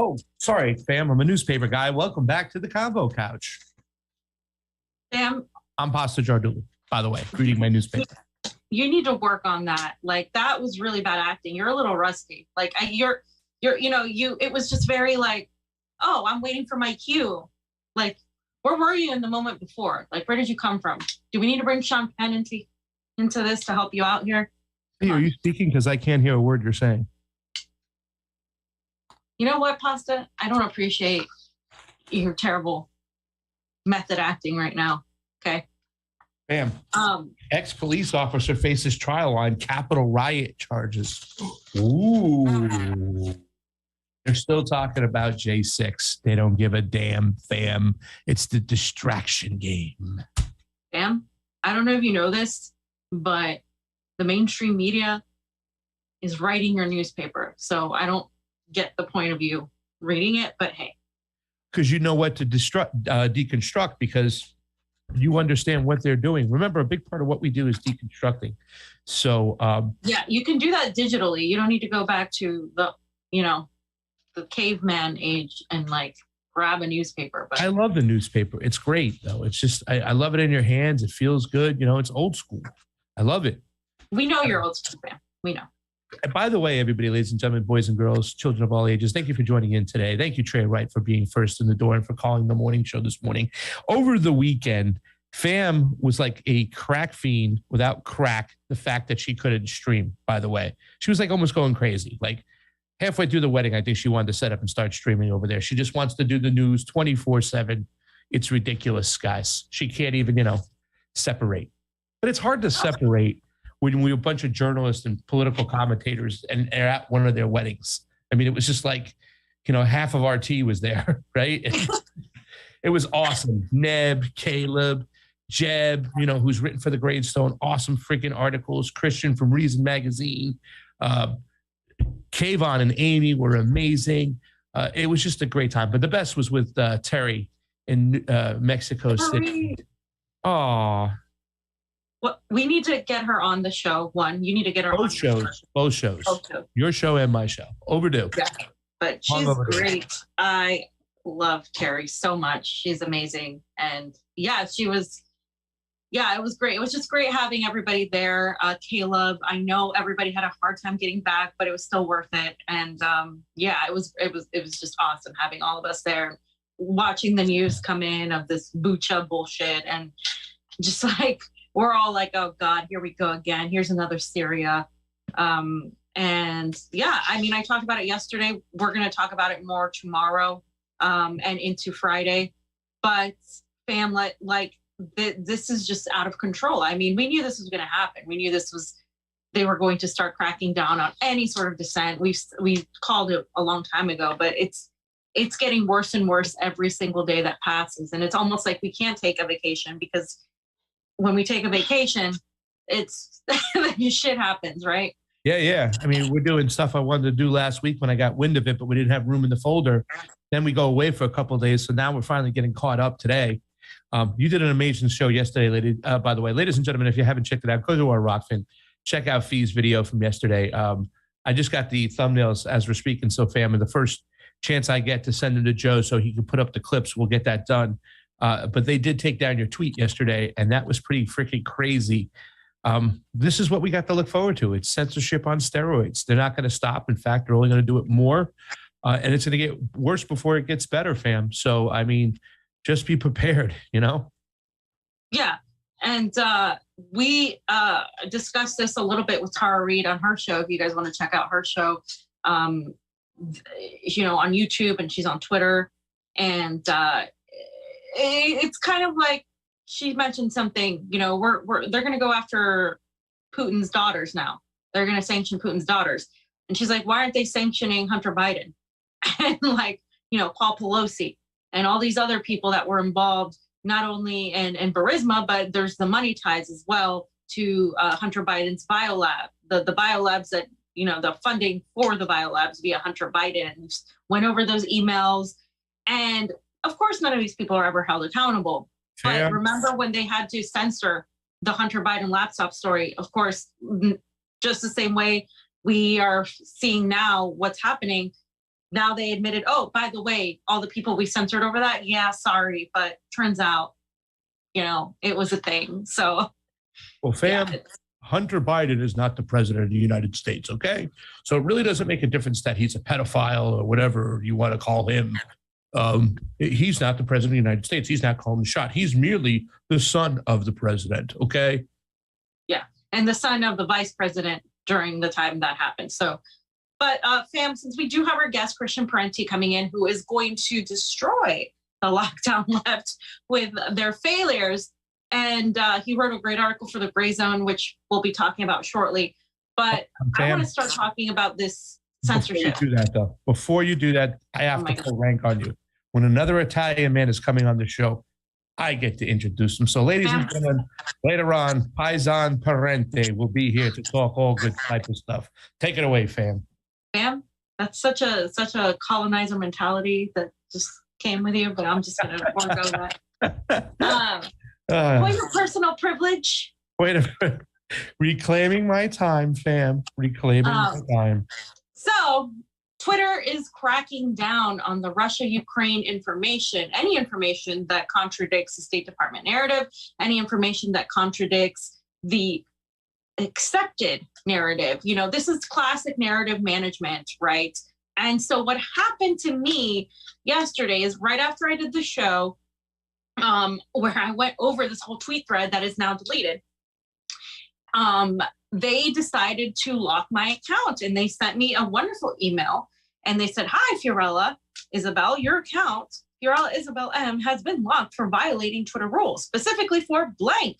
Oh, sorry, fam. I'm a newspaper guy. Welcome back to the Convo Couch. Sam, I'm Pasta Jardul, by the way, reading my newspaper. you need to work on that. Like, that was really bad acting. You're a little rusty. Like, it was just very like, oh, I'm waiting for my cue. Like, Where were you in the moment before? Like, where did you come from? Do we need to bring Sean Penn into this to help you out here? Hey, are you speaking? Because I can't hear a word you're saying. You know what, Pasta? I don't appreciate your terrible method acting right now. Okay. Bam. Ex-police officer faces trial on Capitol riot charges. Ooh. They're still talking about J6. They don't give a damn, fam. It's the distraction game. Fam, I don't know if you know this, but the mainstream media is writing your newspaper. So I don't get the point of you reading it, but hey. Because you know what to deconstruct, because you understand what they're doing. Remember, a big part of what we do is deconstructing. So yeah, you can do that digitally. You don't need to go back to the caveman age and like grab a newspaper. But I love the newspaper. It's great though. It's just I love it in your hands. It feels good. You know, it's old school. I love it. We know you're old school, fam. We know. And by the way, everybody, ladies and gentlemen, boys and girls, children of all ages, thank you for joining in today. Thank you, Trey Wright, for being first in the door and for calling the morning show this morning. Over the weekend, Fam was like a crack fiend without crack. The fact that she couldn't stream, by the way, she was like almost going crazy. Like halfway through the wedding, I think she wanted to set up and start streaming over there. She just wants to do the news 24/7. It's ridiculous, guys. She can't even, separate. But it's hard to separate when we're a bunch of journalists and political commentators and are at one of their weddings. I mean, it was just like, half of RT was there, right? It was awesome. Neb, Caleb, Jeb, who's written for the Gravestone, awesome freaking articles. Christian from Reason Magazine. Kayvon and Amy were amazing. It was just a great time. But the best was with Terry in Mexico City. Oh, well, we need to get her on the show. One, you need to get her on both shows. Your show and my show. Overdue. Yeah, but she's great. I love Terry so much. She's amazing. And yeah, it was great. It was just great having everybody there. Caleb, I know everybody had a hard time getting back, but it was still worth it. And it was just awesome having all of us there, watching the news come in of this Bucha bullshit, and just like we're all like, oh God, here we go again. Here's another Syria. And yeah, I mean, I talked about it yesterday. We're going to talk about it more tomorrow and into Friday. But fam, this is just out of control. I mean, we knew this was going to happen. We knew they were going to start cracking down on any sort of dissent. We called it a long time ago, but it's getting worse and worse every single day that passes. And it's almost like we can't take a vacation, because when we take a vacation, it's shit happens, right? Yeah. I mean, we're doing stuff I wanted to do last week when I got wind of it, but we didn't have room in the folder. Then we go away for a couple of days. So now we're finally getting caught up today. You did an amazing show yesterday, by the way. Ladies and gentlemen, if you haven't checked it out, go to our Rockfin. Check out Fee's video from yesterday. I just got the thumbnails as we're speaking. So, fam, and the first chance I get to send them to Joe so he can put up the clips, we'll get that done. But they did take down your tweet yesterday, and that was pretty freaking crazy. This is what we got to look forward to. It's censorship on steroids. They're not going to stop. In fact, they're only going to do it more. And it's going to get worse before it gets better, fam. So, I mean, just be prepared, Yeah. And we discussed this a little bit with Tara Reid on her show. If you guys want to check out her show, on YouTube, and she's on Twitter. And it's kind of like she mentioned something, they're going to go after Putin's daughters now. They're going to sanction Putin's daughters. And she's like, why aren't they sanctioning Hunter Biden? And Paul Pelosi and all these other people that were involved, not only in Burisma, but there's the money ties as well to Hunter Biden's biolab, the biolabs that, the funding for the biolabs via Hunter Biden. And went over those emails. And of course, none of these people are ever held accountable. Yeah. But remember when they had to censor the Hunter Biden laptop story? Of course, just the same way we are seeing now what's happening. Now they admitted, oh, by the way, all the people we censored over that, yeah, sorry, but turns out, it was a thing. So, well, fam, yeah. Hunter Biden is not the president of the United States, okay? So it really doesn't make a difference that he's a pedophile or whatever you want to call him. He's not the president of the United States. He's not calling the shot. He's merely the son of the president. Okay. Yeah. And the son of the vice president during the time that happened. So, but fam, since we do have our guest, Christian Parenti, coming in, who is going to destroy the lockdown left with their failures. And he wrote a great article for the Gray Zone, which we'll be talking about shortly. But I want to start talking about this censorship. Before you do that, though, before you do that, I have to put rank on you. When another Italian man is coming on the show, I get to introduce him. So, ladies and gentlemen, later on, Paisan Parenti will be here to talk all good type of stuff. Take it away, fam. Fam, that's such a colonizer mentality that just came with you, but I'm just going to forego that. Point of personal privilege. Wait a minute. Reclaiming my time, fam. Reclaiming my time. So, Twitter is cracking down on the Russia-Ukraine information, any information that contradicts the State Department narrative, any information that contradicts the accepted narrative. You know, this is classic narrative management, right? And so what happened to me yesterday is right after I did the show, where I went over this whole tweet thread that is now deleted, they decided to lock my account, and they sent me a wonderful email. And they said, "Hi, Fiorella Isabel, your account, Fiorella Isabel M, has been locked for violating Twitter rules, specifically for blank.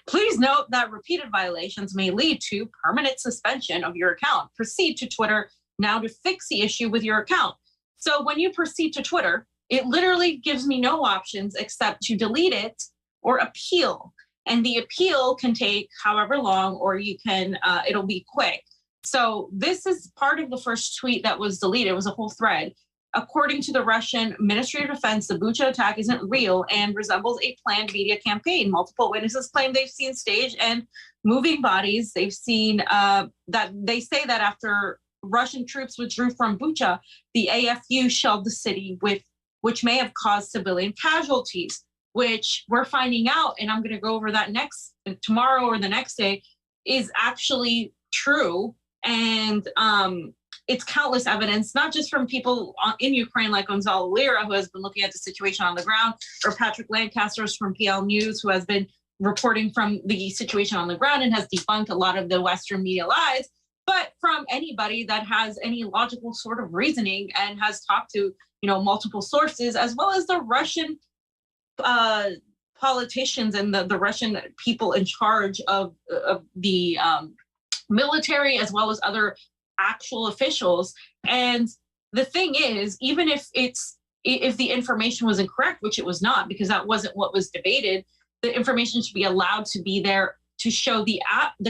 Please note that repeated violations may lead to permanent suspension of your account. Proceed to Twitter now to fix the issue with your account." So when you proceed to Twitter, it literally gives me no options except to delete it or appeal. And the appeal can take however long, or you can, it'll be quick. So this is part of the first tweet that was deleted. It was a whole thread. According to the Russian Ministry of Defense, the Bucha attack isn't real and resembles a planned media campaign. Multiple witnesses claim they've seen staged and moving bodies. They've seen that they say that after Russian troops withdrew from Bucha, the AFU shelled the city, which may have caused civilian casualties, which we're finding out, and I'm going to go over that tomorrow or the next day, is actually true. And it's countless evidence, not just from people in Ukraine like Gonzalo Lira, who has been looking at the situation on the ground, or Patrick Lancaster from PL News, who has been reporting from the situation on the ground and has debunked a lot of the Western media lies, but from anybody that has any logical sort of reasoning and has talked to, multiple sources, as well as the Russian politicians and the Russian people in charge of the military, as well as other actual officials. And the thing is, even if the information was incorrect, which it was not, because that wasn't what was debated, the information should be allowed to be there to show the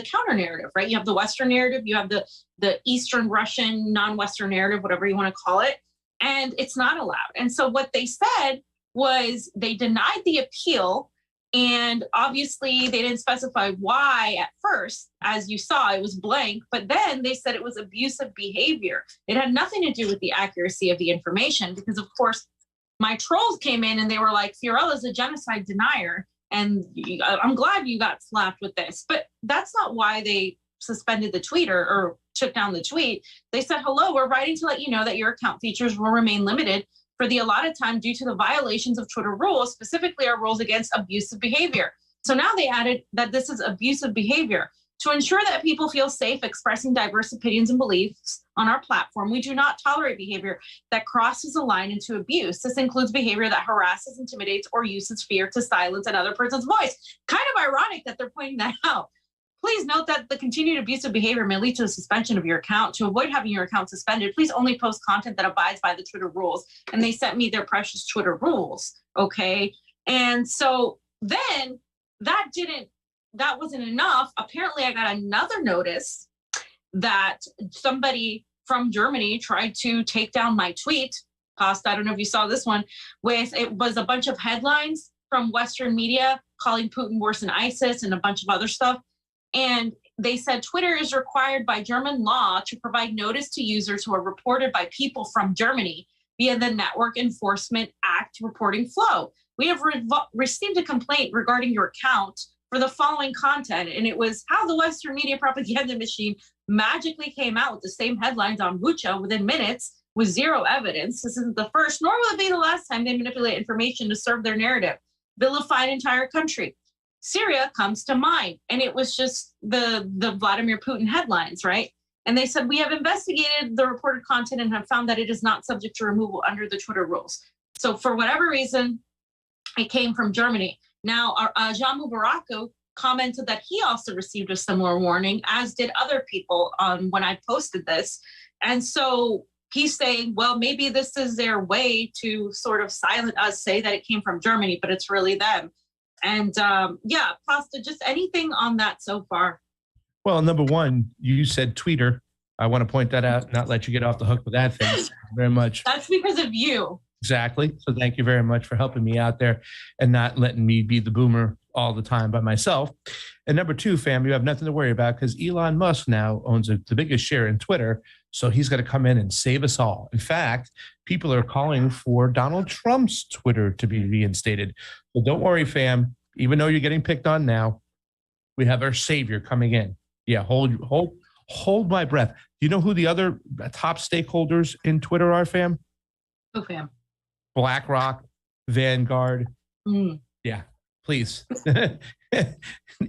counter narrative, right? You have the Western narrative, you have the Eastern Russian non-Western narrative, whatever you want to call it, and it's not allowed. And so what they said was they denied the appeal. And obviously they didn't specify why at first. As you saw, it was blank, but then they said it was abusive behavior. It had nothing to do with the accuracy of the information, because of course my trolls came in and they were like, Fiorella's a genocide denier. And I'm glad you got slapped with this, but that's not why they suspended the tweet or took down the tweet. They said, "Hello, we're writing to let you know that your account features will remain limited for the allotted time due to the violations of Twitter rules, specifically our rules against abusive behavior." So now they added that this is abusive behavior. To ensure that people feel safe expressing diverse opinions and beliefs on our platform, we do not tolerate behavior that crosses a line into abuse. This includes behavior that harasses, intimidates, or uses fear to silence another person's voice. Kind of ironic that they're pointing that out. Please note that the continued abusive behavior may lead to the suspension of your account. To avoid having your account suspended, please only post content that abides by the Twitter rules. And they sent me their precious Twitter rules, okay? And so then that wasn't enough. Apparently, I got another notice that somebody from Germany tried to take down my tweet. Costa, I don't know if you saw this one, it was a bunch of headlines from Western media calling Putin worse than ISIS and a bunch of other stuff. And they said Twitter is required by German law to provide notice to users who are reported by people from Germany via the Network Enforcement Act reporting flow. We have received a complaint regarding your account for the following content, and it was how the Western media propaganda machine magically came out with the same headlines on Bucha within minutes with zero evidence. This isn't the first, nor will it be the last time they manipulate information to serve their narrative, vilify an entire country. Syria comes to mind, and it was just the Vladimir Putin headlines, right? And they said, we have investigated the reported content and have found that it is not subject to removal under the Twitter rules. So for whatever reason, it came from Germany. Now, Jean Mubarak commented that he also received a similar warning, as did other people when I posted this. And so he's saying, well, maybe this is their way to sort of silence us, say that it came from Germany, but it's really them. And yeah, Pasta, just anything on that so far? Well, number one, you said tweeter. I want to point that out, not let you get off the hook with that thing. Thank you very much. That's because of you. Exactly. So thank you very much for helping me out there and not letting me be the boomer all the time by myself. And number two, fam, you have nothing to worry about because Elon Musk now owns the biggest share in Twitter. So he's got to come in and save us all. In fact, people are calling for Donald Trump's Twitter to be reinstated. So don't worry, fam. Even though you're getting picked on now, we have our savior coming in. Yeah, hold my breath. Do you know who the other top stakeholders in Twitter are, fam? Who, fam? BlackRock, Vanguard. Yeah, please.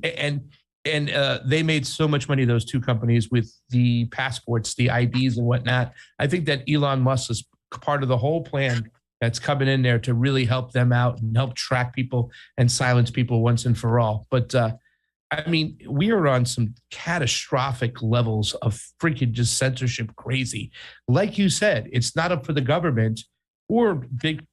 and they made so much money, those two companies, with the passports, the IDs and whatnot. I think that Elon Musk is part of the whole plan that's coming in there to really help them out and help track people and silence people once and for all. But I mean, we are on some catastrophic levels of freaking just censorship crazy. Like you said, it's not up for the government or big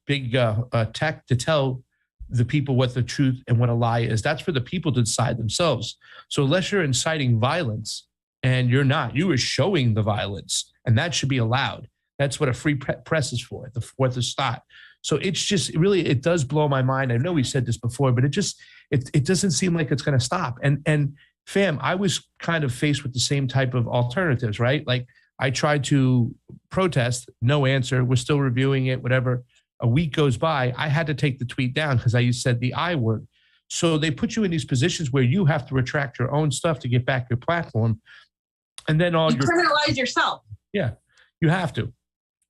tech to tell the people what the truth and what a lie is. That's for the people to decide themselves. So unless you're inciting violence, and you're not, you are showing the violence, and that should be allowed. That's what a free press is for, the fourth estate. So it's just really, it does blow my mind. I know we said this before, but it doesn't seem like it's going to stop. And fam, I was kind of faced with the same type of alternatives, right? Like I tried to protest, no answer. We're still reviewing it, whatever. A week goes by. I had to take the tweet down because I said the I word. So they put you in these positions where you have to retract your own stuff to get back your platform. And then you criminalize yourself. Yeah, you have to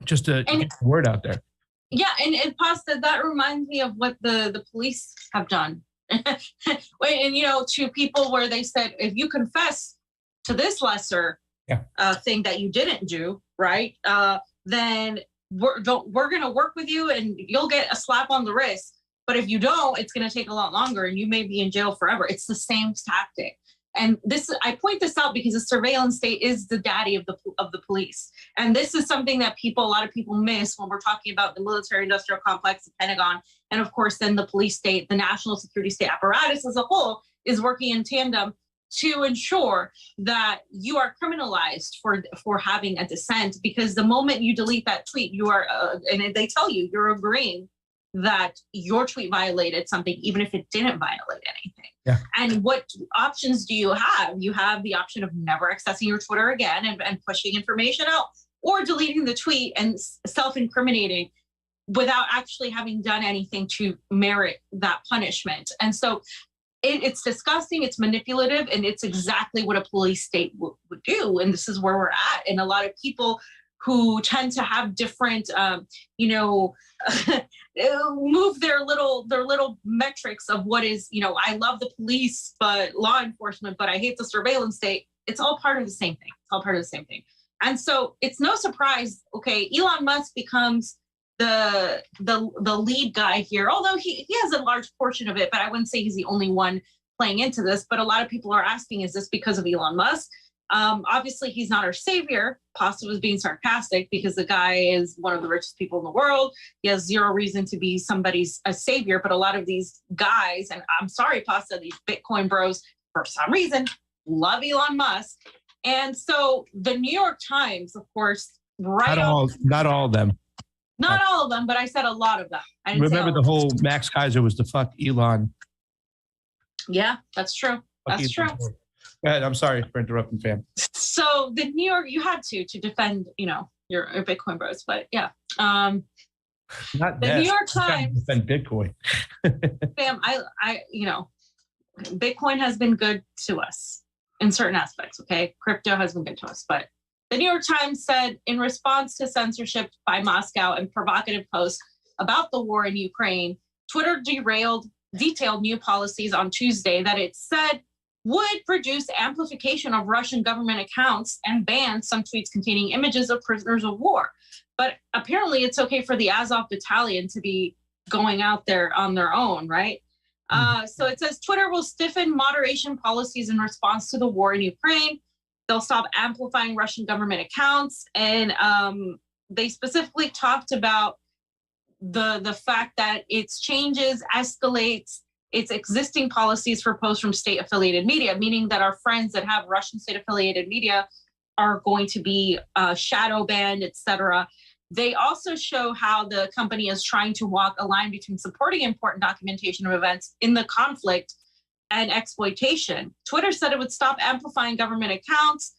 just to get the word out there. Yeah, and Pasta, that reminds me of what the police have done. And, you know, to people where they said, if you confess to this lesser thing that you didn't do, right, then we're going to work with you and you'll get a slap on the wrist. But if you don't, it's going to take a lot longer and you may be in jail forever. It's the same tactic. And I point this out because the surveillance state is the daddy of the police. And this is something that a lot of people miss when we're talking about the military industrial complex, the Pentagon, and of course, then the police state, the national security state apparatus as a whole is working in tandem to ensure that you are criminalized for having a dissent, because the moment you delete that tweet, you are, and they tell you, you're agreeing that your tweet violated something, even if it didn't violate anything. Yeah. And what options do you have? You have the option of never accessing your Twitter again and pushing information out, or deleting the tweet and self-incriminating without actually having done anything to merit that punishment. And so it's disgusting, it's manipulative, and it's exactly what a police state would do. And this is where we're at. And a lot of people who tend to have different, move their little metrics of what is, I love the police, but law enforcement, but I hate the surveillance state. It's all part of the same thing. And so it's no surprise. Okay, Elon Musk becomes the lead guy here, although he has a large portion of it, but I wouldn't say he's the only one playing into this. But a lot of people are asking, is this because of Elon Musk? Obviously, he's not our savior. Pasta was being sarcastic because the guy is one of the richest people in the world. He has zero reason to be somebody's a savior. But a lot of these guys, and I'm sorry, Pasta, these Bitcoin bros, for some reason, love Elon Musk. And so the New York Times, of course, not all of them. Not all of them, but I said a lot of them. I didn't remember the whole Max Kaiser was the fuck Elon. Yeah, that's true. That's true. Go ahead. I'm sorry for interrupting, fam. So the New York, you had to defend, your Bitcoin bros, but yeah. Not the New York Times defend Bitcoin. Fam, Bitcoin has been good to us in certain aspects. Okay, crypto has been good to us, but The New York Times said in response to censorship by Moscow and provocative posts about the war in Ukraine, Twitter detailed new policies on Tuesday that it said would produce amplification of Russian government accounts and ban some tweets containing images of prisoners of war. But apparently it's okay for the Azov battalion to be going out there on their own, right? So it says Twitter will stiffen moderation policies in response to the war in Ukraine. They'll stop amplifying Russian government accounts. And they specifically talked about the fact that its changes escalates its existing policies for posts from state-affiliated media, meaning that our friends that have Russian state-affiliated media are going to be shadow banned, et cetera. They also show how the company is trying to walk a line between supporting important documentation of events in the conflict and exploitation. Twitter said it would stop amplifying government accounts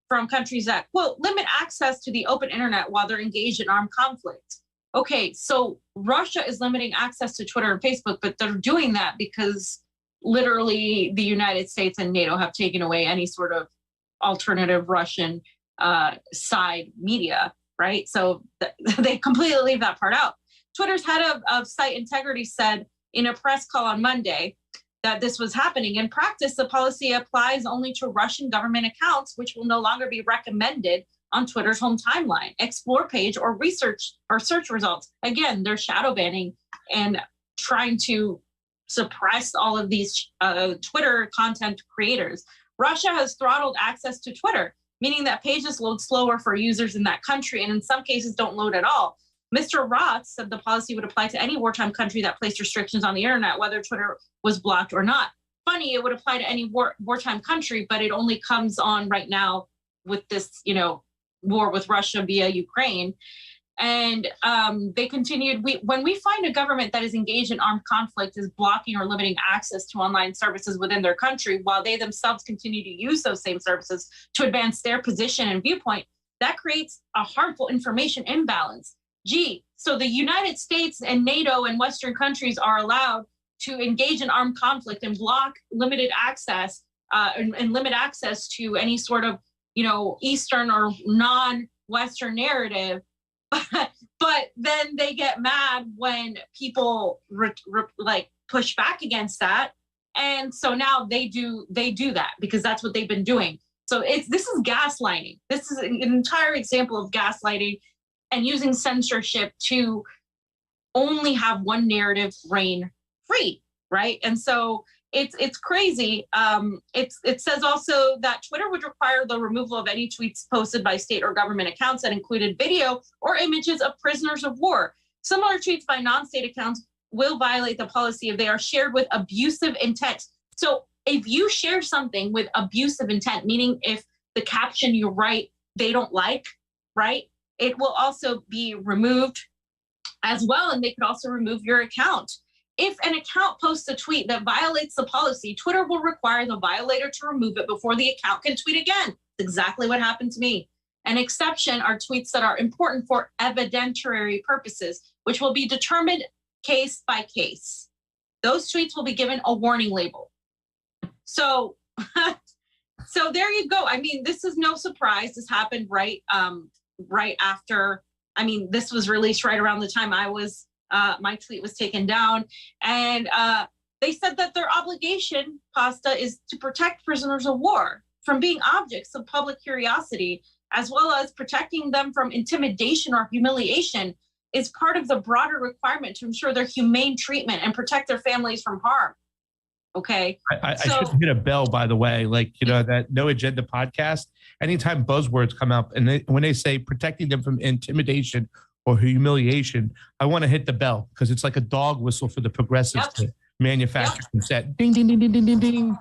from countries that, quote, limit access to the open internet while they're engaged in armed conflict. Okay, so Russia is limiting access to Twitter and Facebook, but they're doing that because literally the United States and NATO have taken away any sort of alternative Russian side media, right? So they completely leave that part out. Twitter's head of site integrity said in a press call on Monday that this was happening. In practice, the policy applies only to Russian government accounts, which will no longer be recommended on Twitter's home timeline, explore page, or research or search results. Again, they're shadow banning and trying to suppress all of these Twitter content creators. Russia has throttled access to Twitter, meaning that pages load slower for users in that country and in some cases don't load at all. Mr. Roth said the policy would apply to any wartime country that placed restrictions on the internet, whether Twitter was blocked or not. Funny, it would apply to any wartime country, but it only comes on right now with this, war with Russia via Ukraine. And they continued, when we find a government that is engaged in armed conflict is blocking or limiting access to online services within their country, while they themselves continue to use those same services to advance their position and viewpoint, that creates a harmful information imbalance. Gee, so the United States and NATO and Western countries are allowed to engage in armed conflict and block limited access and limit access to any sort of Eastern or non-Western narrative, but then they get mad when people push back against that, and so now they do that because that's what they've been doing. So this is gaslighting. This is an entire example of gaslighting and using censorship to only have one narrative reign free, right? And so it's crazy. It says also that Twitter would require the removal of any tweets posted by state or government accounts that included video or images of prisoners of war. Similar tweets by non-state accounts will violate the policy if they are shared with abusive intent. So if you share something with abusive intent, meaning if the caption you write they don't like, right, it will also be removed as well, and they could also remove your account. If an account posts a tweet that violates the policy, Twitter will require the violator to remove it before the account can tweet again. That's exactly what happened to me. An exception are tweets that are important for evidentiary purposes, which will be determined case by case. Those tweets will be given a warning label. So, so there you go. I mean, this is no surprise. This happened right after. I mean, this was released right around the time my tweet was taken down. And they said that their obligation, Pasta, is to protect prisoners of war from being objects of public curiosity, as well as protecting them from intimidation or humiliation is part of the broader requirement to ensure their humane treatment and protect their families from harm. Okay. I should hit a bell, by the way, that No Agenda podcast, anytime buzzwords come up and when they say protecting them from intimidation or humiliation, I want to hit the bell because it's like a dog whistle for the progressives to manufacture consent. Ding, ding, ding, ding, ding, ding, ding.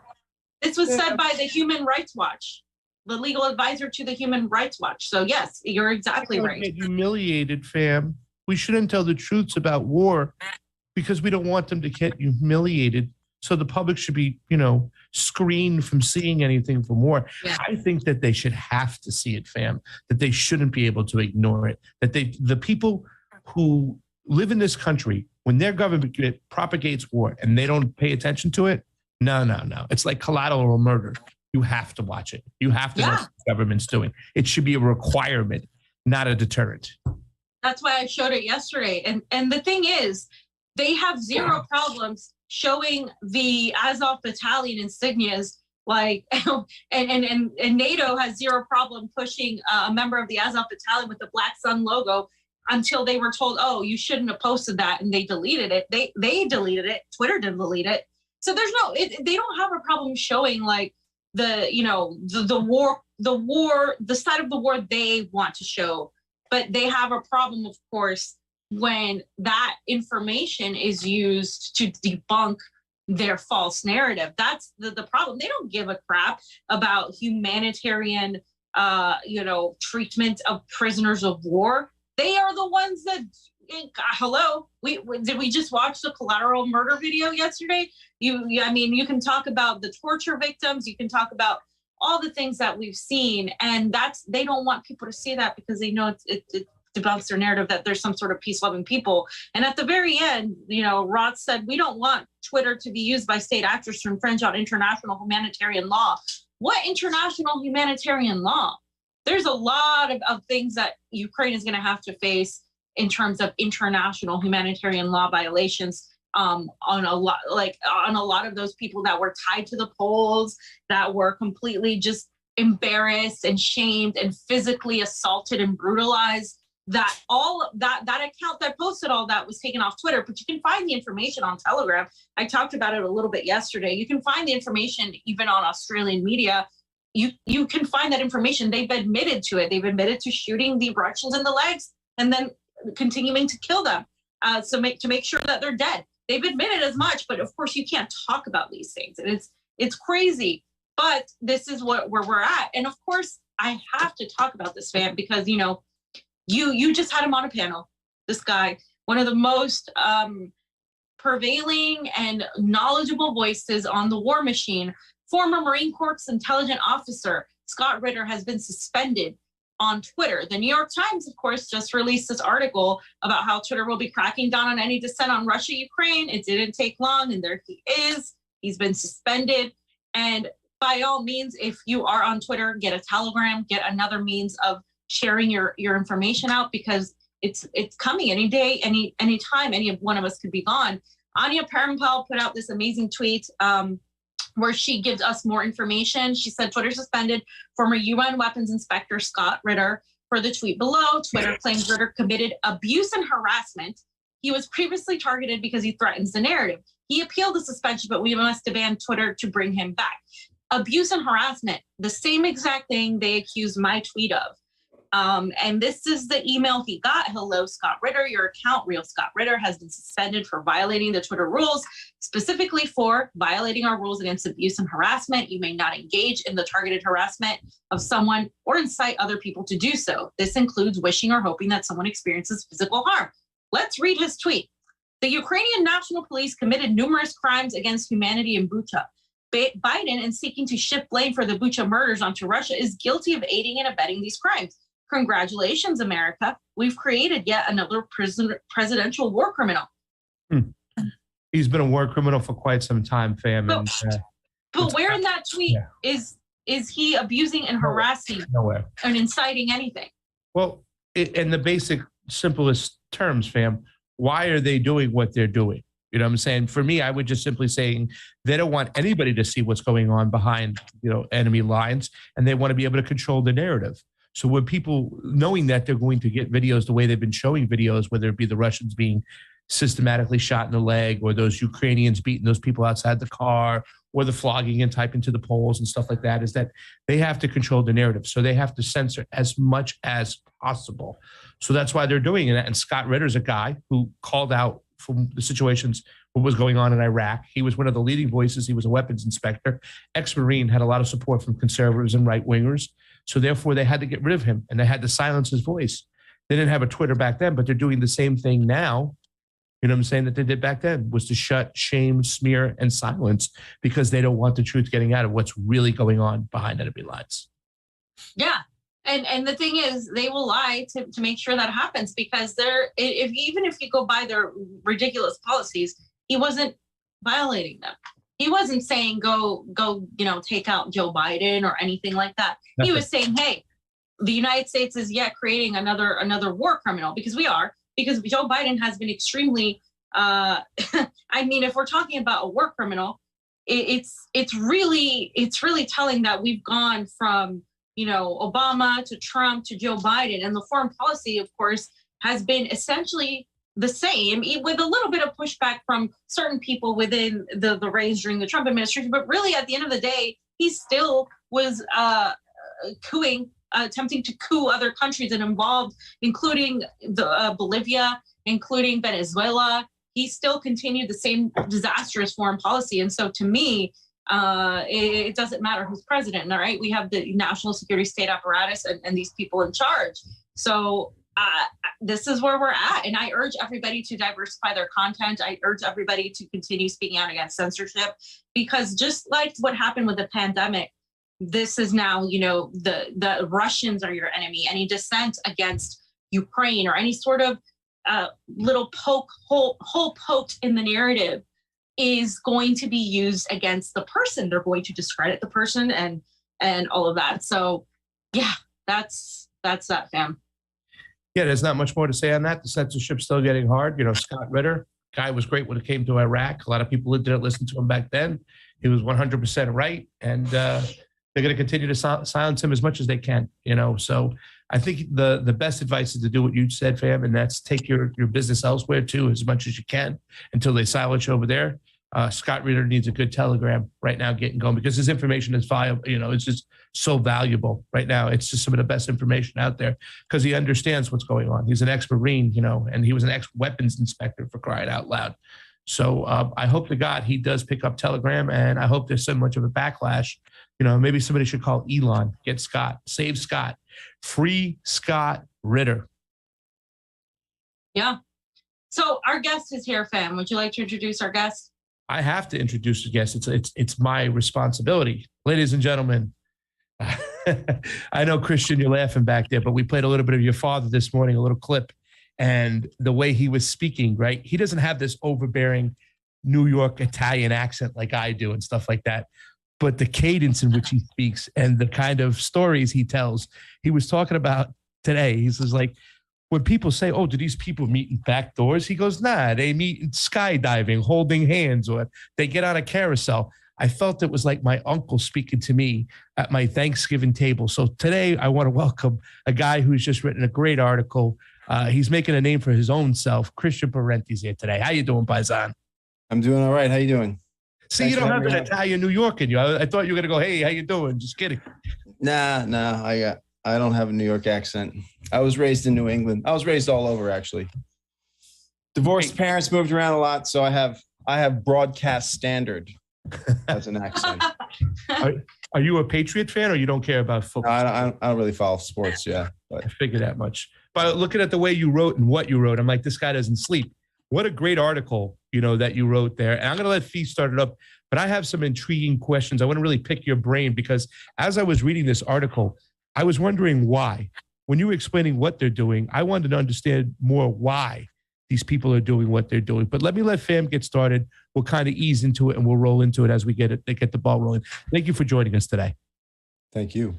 This was said by the Human Rights Watch, the legal advisor to the Human Rights Watch. So yes, you're exactly right. Get humiliated, fam. We shouldn't tell the truths about war because we don't want them to get humiliated. So the public should be, screened from seeing anything from war. Yeah. I think that they should have to see it, fam, that they shouldn't be able to ignore it, that the people who live in this country, when their government propagates war and they don't pay attention to it, no. It's like collateral murder. You have to watch it. You have to know what the government's doing. It should be a requirement, not a deterrent. That's why I showed it yesterday. And the thing is, they have zero problems showing the Azov battalion insignias, like, and NATO has zero problem pushing a member of the Azov battalion with the Black Sun logo until they were told, oh, you shouldn't have posted that, and they deleted it. They deleted it. Twitter didn't delete it. So there's they don't have a problem showing like the side of the war they want to show, but they have a problem, of course, when that information is used to debunk their false narrative. That's the problem. They don't give a crap about humanitarian, treatment of prisoners of war. They are the ones that, hello, did we just watch the collateral murder video yesterday? You can talk about the torture victims. You can talk about all the things that we've seen. And they don't want people to see that because they know it debunks their narrative that there's some sort of peace-loving people. And at the very end, Roth said, we don't want Twitter to be used by state actors to infringe on international humanitarian law. What international humanitarian law? There's a lot of things that Ukraine is going to have to face in terms of international humanitarian law violations on a lot of those people that were tied to the polls, that were completely just embarrassed and shamed and physically assaulted and brutalized. That account that posted all that was taken off Twitter, but you can find the information on Telegram. I talked about it a little bit yesterday. You can find the information even on Australian media. You can find that information. They've admitted to it. They've admitted to shooting the Russians in the legs and then continuing to kill them to make sure that they're dead. They've admitted as much, but of course you can't talk about these things. And it's crazy, but this is where we're at. And of course I have to talk about this, fam, because you just had him on a panel. This guy, one of the most prevailing and knowledgeable voices on the war machine, former Marine Corps intelligence officer Scott Ritter, has been suspended on Twitter. The New York Times, of course, just released this article about how Twitter will be cracking down on any dissent on Russia, Ukraine. It didn't take long, and there he is. He's been suspended. And by all means, if you are on Twitter, get a Telegram, get another means of sharing your information out, because it's coming any day, any time. Any one of us could be gone. Anya Parampal put out this amazing tweet where she gives us more information. She said Twitter suspended former UN weapons inspector Scott Ritter for the tweet below. Twitter claims Ritter committed abuse and harassment. He was previously targeted because he threatens the narrative. He appealed the suspension, but we must demand Twitter to bring him back. Abuse and harassment, the same exact thing they accused my tweet of. And this is the email he got. Hello, Scott Ritter. Your account, Real Scott Ritter, has been suspended for violating the Twitter rules, specifically for violating our rules against abuse and harassment. You may not engage in the targeted harassment of someone or incite other people to do so. This includes wishing or hoping that someone experiences physical harm. Let's read his tweet. The Ukrainian National Police committed numerous crimes against humanity in Bucha. Biden, in seeking to shift blame for the Bucha murders onto Russia, is guilty of aiding and abetting these crimes. Congratulations, America. We've created yet another presidential war criminal. He's been a war criminal for quite some time, fam. But where in that tweet is he abusing and harassing and inciting anything? Well, in the basic, simplest terms, fam, why are they doing what they're doing? You know what I'm saying? For me, I would just simply saying they don't want anybody to see what's going on behind, enemy lines, and they want to be able to control the narrative. So when people, knowing that they're going to get videos the way they've been showing videos, whether it be the Russians being systematically shot in the leg, or those Ukrainians beating those people outside the car, or the flogging and typing to the polls and stuff like that, is that they have to control the narrative. So they have to censor as much as possible. So that's why they're doing it. And Scott Ritter's a guy who called out from the situations, what was going on in Iraq. He was one of the leading voices. He was a weapons inspector, ex-Marine, had a lot of support from conservatives and right-wingers. So therefore, they had to get rid of him, and they had to silence his voice. They didn't have a Twitter back then, but they're doing the same thing now. You know what I'm saying? That they did back then, was to shut, shame, smear, and silence, because they don't want the truth getting out of what's really going on behind enemy lines. Yeah. And the thing is, they will lie to make sure that happens, because even if you go by their ridiculous policies, he wasn't violating them. He wasn't saying go, take out Joe Biden or anything like that. He was saying, hey, the United States is yet creating another war criminal, because Joe Biden has been extremely, I mean, if we're talking about a war criminal, it's really telling that we've gone from, Obama to Trump to Joe Biden, and the foreign policy, of course, has been essentially the same, with a little bit of pushback from certain people within the range during the Trump administration. But really, at the end of the day, he still was attempting to coup other countries and involved, including Bolivia, including Venezuela. He still continued the same disastrous foreign policy. And so to me, it doesn't matter who's president, all right? We have the national security state apparatus and these people in charge. So this is where we're at. And I urge everybody to diversify their content. I urge everybody to continue speaking out against censorship, because just like what happened with the pandemic, this is now, the Russians are your enemy. Any dissent against Ukraine or any sort of little hole poked in the narrative is going to be used against the person. They're going to discredit the person and all of that. So yeah, that's that, fam. Yeah, there's not much more to say on that. The censorship's still getting hard. Scott Ritter, guy was great when it came to Iraq. A lot of people didn't listen to him back then. He was 100% right. And they're going to continue to silence him as much as they can, So I think the best advice is to do what you said, fam, and that's take your business elsewhere too, as much as you can, until they silence you over there. Scott Ritter needs a good telegram right now getting going, because his information is valuable. It's just so valuable right now. It's just some of the best information out there, because he understands what's going on. He's an ex-Marine, and he was an ex-weapons inspector, for crying out loud. So I hope to God he does pick up Telegram, and I hope there's so much of a backlash. Maybe somebody should call Elon, get Scott, save Scott, free Scott Ritter. Yeah. So our guest is here, fam. Would you like to introduce our guest? I have to introduce the guest. It's my responsibility. Ladies and gentlemen, I know, Christian, you're laughing back there, but we played a little bit of your father this morning, a little clip, and the way he was speaking, right? He doesn't have this overbearing New York Italian accent like I do and stuff like that, but the cadence in which he speaks and the kind of stories he tells. He was talking about today. He says, like, when people say, oh, do these people meet in back doors? He goes, nah, they meet in skydiving, holding hands, or they get on a carousel. I felt it was like my uncle speaking to me at my Thanksgiving table. So today I want to welcome a guy who's just written a great article. He's making a name for his own self. Christian Parenti's here today. How you doing, Paisan? I'm doing all right. How you doing? See, thanks, you don't have an Italian New York in you. I thought you were going to go, hey, how you doing? Just kidding. Nah. I don't have a New York accent. I was raised in New England. I was raised all over, actually. Divorced parents, moved around a lot, so I have broadcast standard as an accent. Are you a Patriot fan, or you don't care about football? I don't really follow sports, yeah. But I figured that much. But looking at the way you wrote and what you wrote, I'm like, this guy doesn't sleep. What a great article, that you wrote there. And I'm going to let Fee start it up, but I have some intriguing questions. I want to really pick your brain, because as I was reading this article, I was wondering why. When you were explaining what they're doing, I wanted to understand more why these people are doing what they're doing. But let Fam get started. We'll kind of ease into it, and we'll roll into it as we get the ball rolling. Thank you for joining us today. Thank you.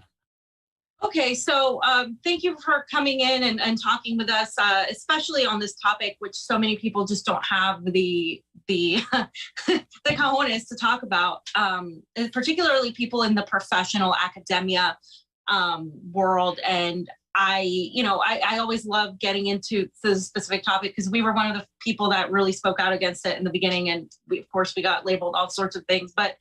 Okay, so thank you for coming in and talking with us, especially on this topic, which so many people just don't have the the cojones to talk about, particularly people in the professional academia world. And I always love getting into the specific topic, because we were one of the people that really spoke out against it in the beginning. And of course, we got labeled all sorts of things. But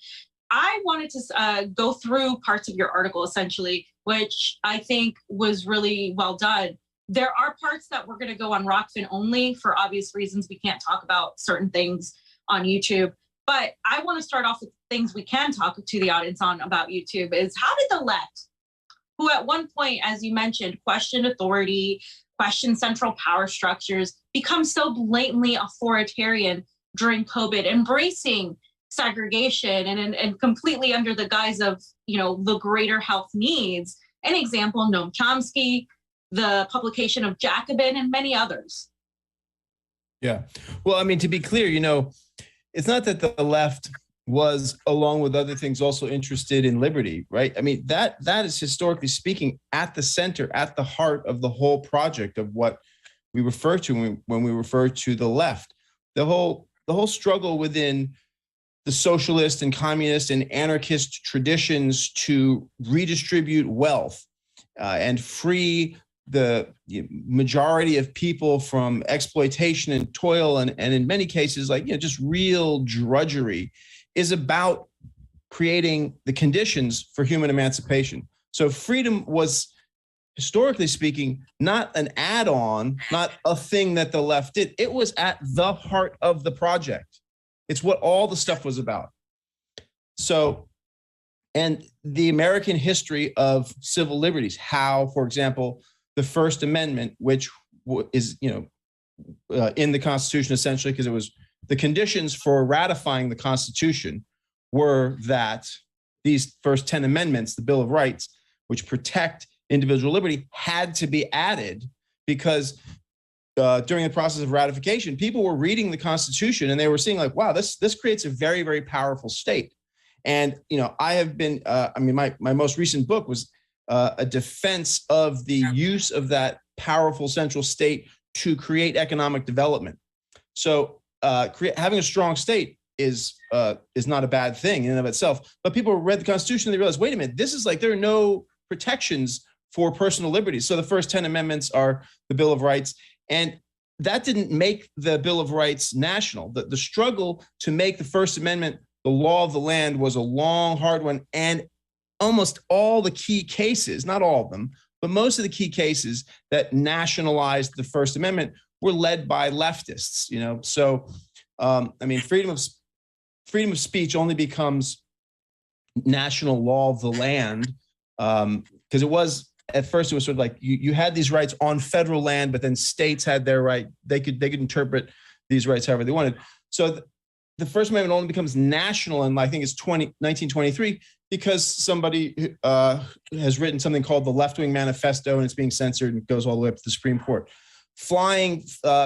I wanted to go through parts of your article, essentially, which I think was really well done. There are parts that we're going to go on Rockfin only for obvious reasons. We can't talk about certain things on YouTube. But I want to start off with things we can talk to the audience on about YouTube is, how did the left, who at one point, as you mentioned, questioned authority, questioned central power structures, become so blatantly authoritarian during COVID, embracing segregation and completely under the guise of, the greater health needs? An example, Noam Chomsky, the publication of Jacobin, and many others. Yeah. Well, I mean, to be clear, it's not that the left was, along with other things, also interested in liberty, right? I mean, that is, historically speaking, at the center, at the heart of the whole project of what we refer to when we refer to the left. The whole struggle within the socialist and communist and anarchist traditions to redistribute wealth and free the majority of people from exploitation and toil, and in many cases, like, just real drudgery, is about creating the conditions for human emancipation. So freedom was, historically speaking, not an add-on, not a thing that the left did. It was at the heart of the project. It's what all the stuff was about. So, and the American history of civil liberties, how, for example, the First Amendment, which is, in the Constitution, essentially, because it was the conditions for ratifying the Constitution were that these first 10 amendments, the Bill of Rights, which protect individual liberty, had to be added because during the process of ratification, people were reading the Constitution and they were seeing like, wow, this creates a very, very powerful state. And, I have been, my most recent book was a defense of the use of that powerful central state to create economic development. So having a strong state is not a bad thing in and of itself. But people read the Constitution and they realized, wait a minute, this is like, there are no protections for personal liberties. So the first 10 amendments are the Bill of Rights. And that didn't make the Bill of Rights national. The struggle to make the First Amendment the law of the land was a long, hard one. And almost all the key cases, not all of them, but most of the key cases that nationalized the First Amendment were led by leftists. So freedom of speech only becomes national law of the land because it was, at first, it was sort of like you had these rights on federal land, but then states had their right. They could interpret these rights however they wanted. So the First Amendment only becomes national, and I think it's 1923, because somebody has written something called the Left-Wing Manifesto, and it's being censored and goes all the way up to the Supreme Court. Flying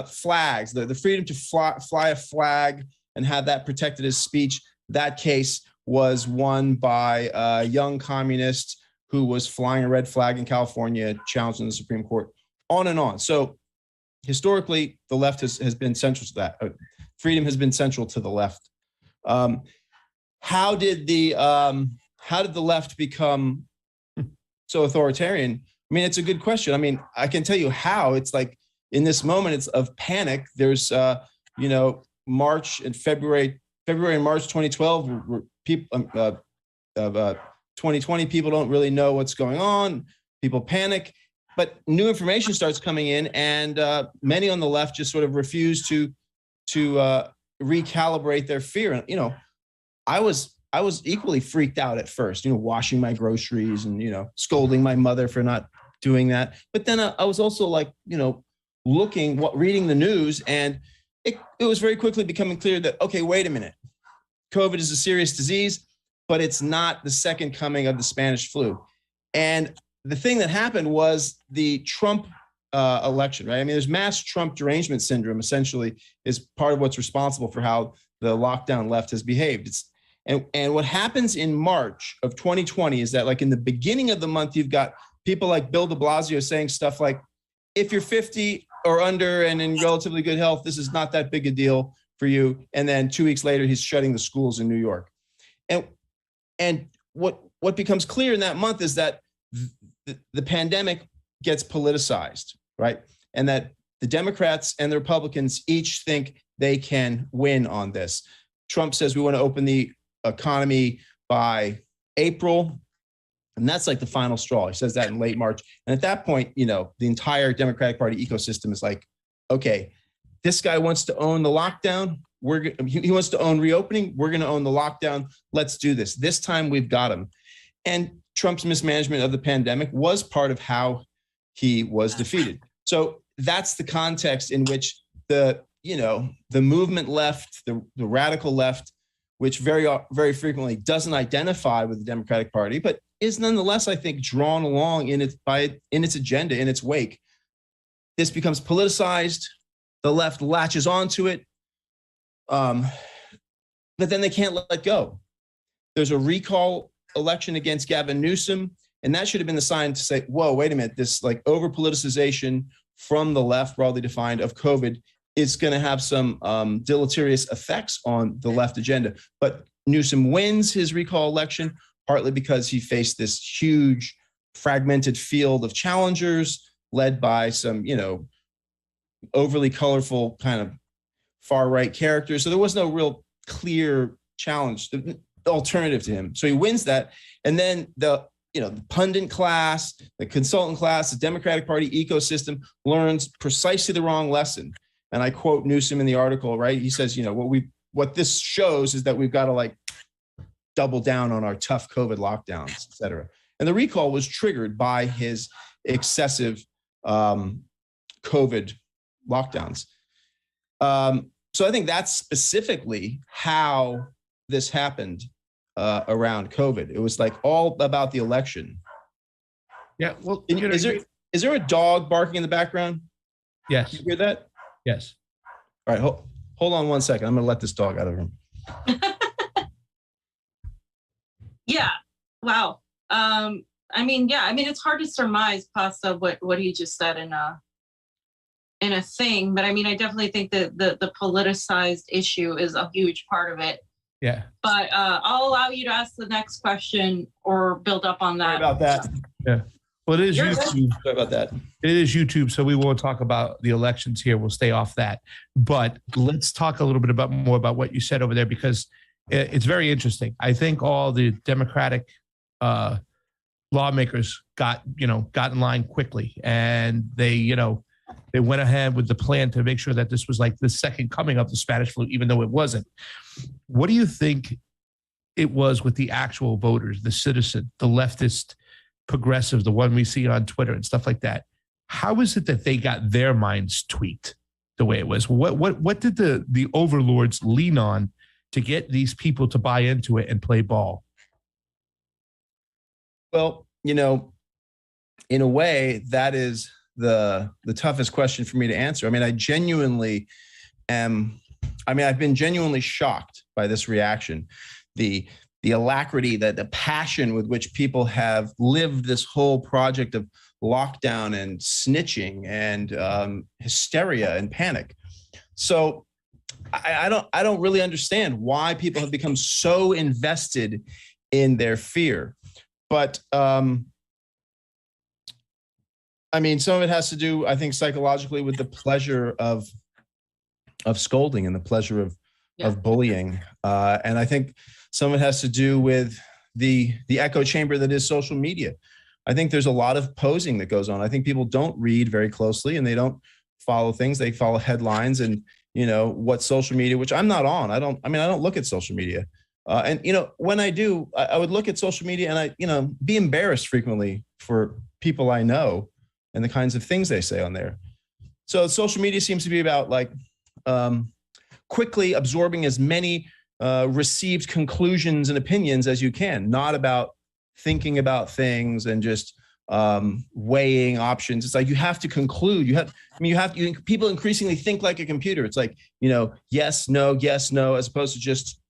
flags, the freedom to fly a flag and have that protected as speech, that case was won by a young communist who was flying a red flag in California, challenged in the Supreme Court, on and on. So historically, the left has been central to that. Freedom has been central to the left. How did the left become so authoritarian? I mean, it's a good question. I mean, I can tell you how. It's like in this moment, it's of panic. There's, March and February and March 2012, people 2020, people don't really know what's going on. People panic, but new information starts coming in, and many on the left just sort of refuse to recalibrate their fear. And I was equally freaked out at first. Washing my groceries and scolding my mother for not doing that. But then I was also like reading the news, and it was very quickly becoming clear that, okay, wait a minute, COVID is a serious disease, but it's not the second coming of the Spanish flu. And the thing that happened was the Trump election, right? I mean, there's mass Trump derangement syndrome, essentially, is part of what's responsible for how the lockdown left has behaved. And what happens in March of 2020 is that, like, in the beginning of the month, you've got people like Bill de Blasio saying stuff like, if you're 50 or under and in relatively good health, this is not that big a deal for you. And then 2 weeks later, he's shutting the schools in New York. And what becomes clear in that month is that the pandemic gets politicized, right? And that the Democrats and the Republicans each think they can win on this. Trump says we want to open the economy by April. And that's like the final straw. He says that in late March. And at that point, the entire Democratic Party ecosystem is like, okay, this guy wants to own the lockdown. He wants to own reopening. We're going to own the lockdown. Let's do this. This time we've got him. And Trump's mismanagement of the pandemic was part of how he was defeated. So that's the context in which the movement left, the radical left, which very, very frequently doesn't identify with the Democratic Party, but is nonetheless, I think, drawn along in its agenda, in its wake. This becomes politicized. The left latches onto it. but then they can't let go. There's a recall election against Gavin Newsom, and that should have been the sign to say, whoa, wait a minute, this like over politicization from the left, broadly defined, of COVID is going to have some deleterious effects on the left agenda. But Newsom wins his recall election, partly because he faced this huge fragmented field of challengers led by some, overly colorful kind of far right characters. So there was no real clear challenge, the alternative to him. So he wins that. And then the pundit class, the consultant class, the Democratic Party ecosystem learns precisely the wrong lesson. And I quote Newsom in the article, right? He says, what this shows is that we've got to like double down on our tough COVID lockdowns, et cetera. And the recall was triggered by his excessive COVID lockdowns. So I think that's specifically how this happened around COVID. It was like all about the election. Yeah. Well, is there a dog barking in the background? Yes. You hear that? Yes. All right. Hold on one second. I'm going to let this dog out of the room. Yeah. Wow. It's hard to surmise Pasta what he just said in a thing, but I definitely think that the politicized issue is a huge part of it. Yeah. But I'll allow you to ask the next question or build up on that. Sorry about that. Yeah. Well, it is YouTube. Sorry about that. It is YouTube, so we won't talk about the elections here. We'll stay off that. But let's talk a little bit more about what you said over there, because it's very interesting. I think all the Democratic lawmakers got in line quickly, and they went ahead with the plan to make sure that this was like the second coming of the Spanish flu, even though it wasn't. What do you think it was with the actual voters, the citizen, the leftist, progressive, the one we see on Twitter and stuff like that? How is it that they got their minds tweaked the way it was? What did the overlords lean on to get these people to buy into it and play ball? Well, in a way, that is the toughest question for me to answer. I've been genuinely shocked by this reaction. The alacrity, the passion with which people have lived this whole project of lockdown and snitching and hysteria and panic. So I don't really understand why people have become so invested in their fear. But some of it has to do, I think, psychologically with the pleasure of scolding and the pleasure of bullying. And I think some of it has to do with the echo chamber that is social media. I think there's a lot of posing that goes on. I think people don't read very closely and they don't follow things. They follow headlines and, what social media, which I'm not on. I don't look at social media. And when I do, I would look at social media and I be embarrassed frequently for people I know and the kinds of things they say on there. So social media seems to be about like quickly absorbing as many received conclusions and opinions as you can, not about thinking about things and just weighing options. It's like you have to conclude. People increasingly think like a computer. It's like, yes, no, as opposed to just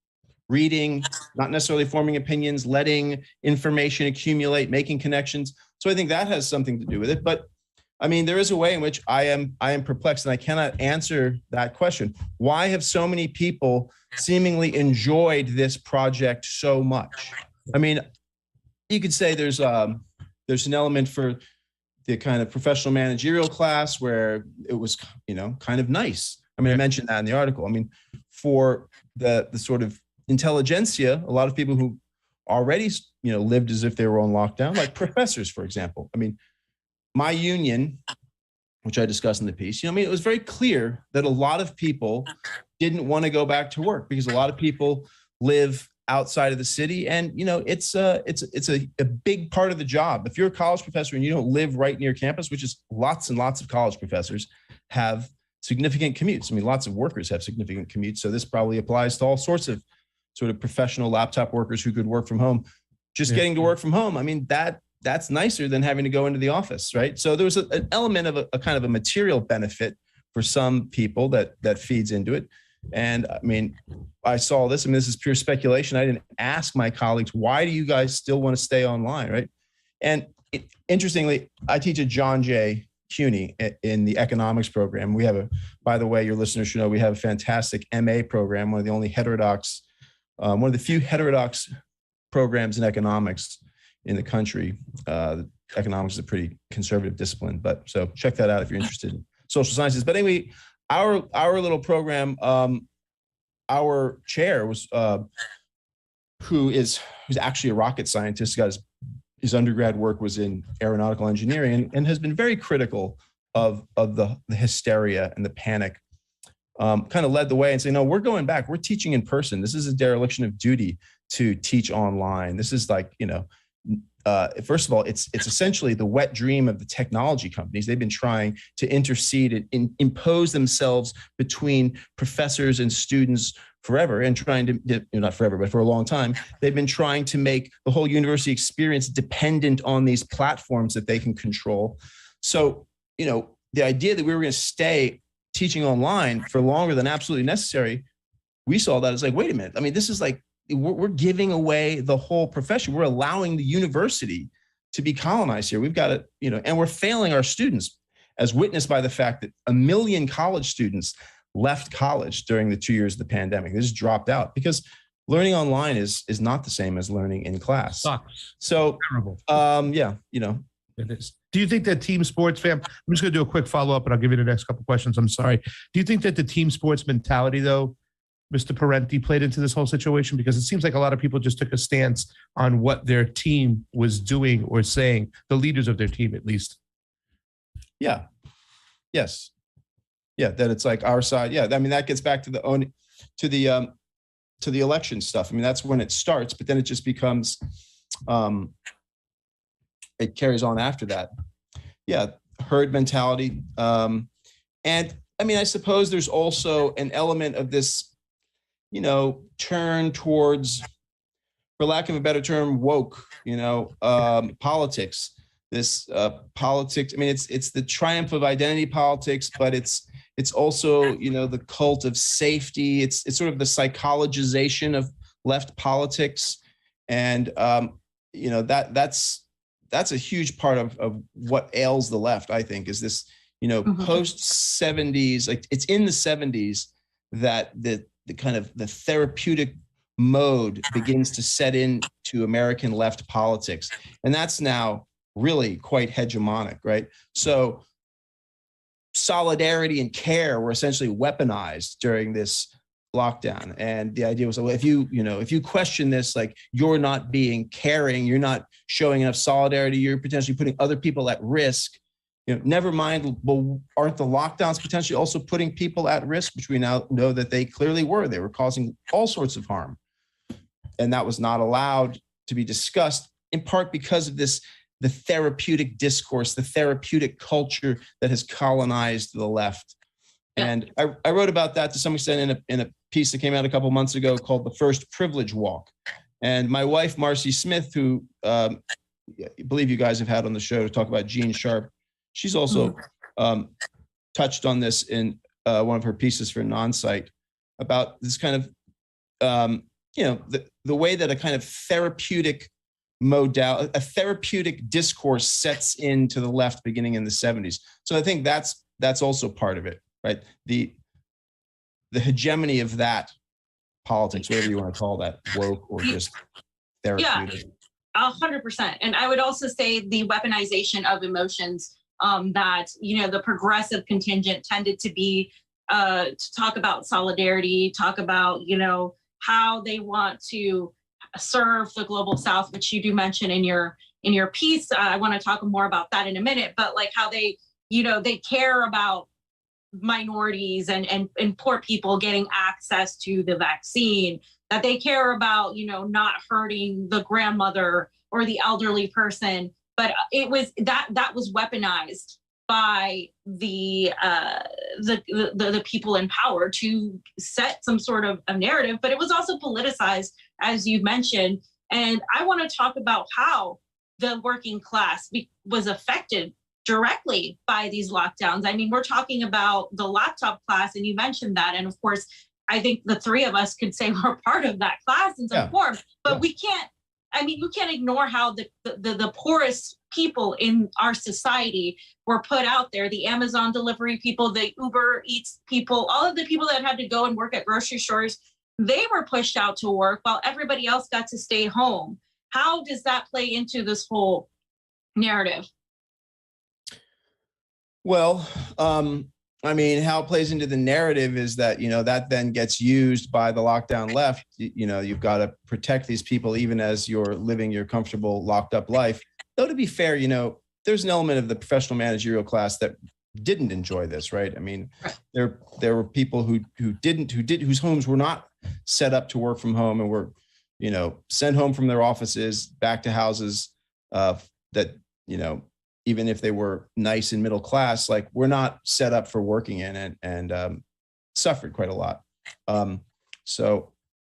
reading, not necessarily forming opinions, letting information accumulate, making connections. So I think that has something to do with it. But there is a way in which I am perplexed, and I cannot answer that question. Why have so many people seemingly enjoyed this project so much? You could say there's an element for the kind of professional managerial class where it was, kind of nice. I mentioned that in the article. For the sort of intelligentsia, a lot of people who already, lived as if they were on lockdown, like professors, for example. My union, which I discussed in the piece, it was very clear that a lot of people didn't want to go back to work because a lot of people live outside of the city, and it's a big part of the job. If you're a college professor and you don't live right near campus, which is lots and lots of college professors have significant commutes. Lots of workers have significant commutes. So this probably applies to all sorts of sort of professional laptop workers who could work from home. Just getting to work from home, that's nicer than having to go into the office, right? So there was an element of a kind of a material benefit for some people that feeds into it. And I mean, I saw this. I mean, this is pure speculation. I didn't ask my colleagues, why do you guys still want to stay online, right? And interestingly, I teach at John Jay CUNY in the economics program. We have by the way, your listeners should know, we have a fantastic MA program, one of the only heterodox, one of the few heterodox programs in economics in the country. Economics is a pretty conservative discipline, but so check that out if you're interested in social sciences. But anyway, our little program, our chair was who's actually a rocket scientist, got his undergrad work was in aeronautical engineering, and has been very critical of the hysteria and the panic. Kind of led the way and say, no, we're going back. We're teaching in person. This is a dereliction of duty to teach online. This is like, first of all, it's essentially the wet dream of the technology companies. They've been trying to intercede and impose themselves between professors and students forever, and trying to, not forever, but for a long time, they've been trying to make the whole university experience dependent on these platforms that they can control. So, the idea that we were going to stay teaching online for longer than absolutely necessary, we saw that as like, wait a minute. I mean, this is like, we're giving away the whole profession. We're allowing the university to be colonized here. We've got to, and we're failing our students, as witnessed by the fact that 1 million college students left college during the 2 years of the pandemic. They just dropped out because learning online is not the same as learning in class. Sucks. So, terrible. It is. Do you think that team sports, fam? I'm just going to do a quick follow up, and I'll give you the next couple questions. I'm sorry. Do you think that the team sports mentality, though, Mr. Parenti, played into this whole situation? Because it seems like a lot of people just took a stance on what their team was doing or saying, the leaders of their team, at least. Yeah. Yes. Yeah. That it's like our side. Yeah. I mean, that gets back to the election stuff. I mean, that's when it starts, but then it just becomes, it carries on after that. Yeah. Herd mentality. And I mean, I suppose there's also an element of this, turn towards, for lack of a better term, woke, politics. This politics. I mean, it's the triumph of identity politics, but it's also, the cult of safety. It's sort of the psychologization of left politics, and that's a huge part of what ails the left. I think is this, post 70s, like it's in the 70s that the kind of the therapeutic mode begins to set into American left politics, and that's now really quite hegemonic, right? So solidarity and care were essentially weaponized during this lockdown. And the idea was, well, if you question this, like you're not being caring, you're not showing enough solidarity, you're potentially putting other people at risk. Never mind, well, aren't the lockdowns potentially also putting people at risk, which we now know that they clearly were. They were causing all sorts of harm. And that was not allowed to be discussed, in part because of the therapeutic discourse, the therapeutic culture that has colonized the left. And I wrote about that to some extent in a piece that came out a couple months ago called The First Privilege Walk. And my wife, Marcy Smith, who I believe you guys have had on the show to talk about Gene Sharp, she's also touched on this in one of her pieces for Non-Site about this kind of, the way that a kind of therapeutic a therapeutic discourse sets into the left beginning in the 70s. So I think that's also part of it, right? The hegemony of that politics, whatever you want to call that, woke or just therapeutic. Yeah, 100%. And I would also say the weaponization of emotions, that, the progressive contingent tended to be to talk about solidarity, talk about, how they want to serve the global South, which you do mention in your piece. I want to talk more about that in a minute, but like how they, they care about minorities and poor people getting access to the vaccine, that they care about, not hurting the grandmother or the elderly person. But it was that was weaponized by the people in power to set some sort of a narrative, but it was also politicized, as you mentioned. And I want to talk about how the working class was affected directly by these lockdowns. I mean, we're talking about the laptop class, and you mentioned that. And of course, I think the three of us could say we're part of that class in some form, but we can't. I mean, you can't ignore how the poorest people in our society were put out there. The Amazon delivery people, the Uber Eats people, all of the people that had to go and work at grocery stores, they were pushed out to work while everybody else got to stay home. How does that play into this whole narrative? Well, I mean, how it plays into the narrative is that, that then gets used by the lockdown left. You've got to protect these people even as you're living your comfortable locked up life. Though, to be fair, there's an element of the professional managerial class that didn't enjoy this, right? I mean, there were people whose homes were not set up to work from home and were, sent home from their offices back to houses that, even if they were nice and middle class, like we're not set up for working in and suffered quite a lot. So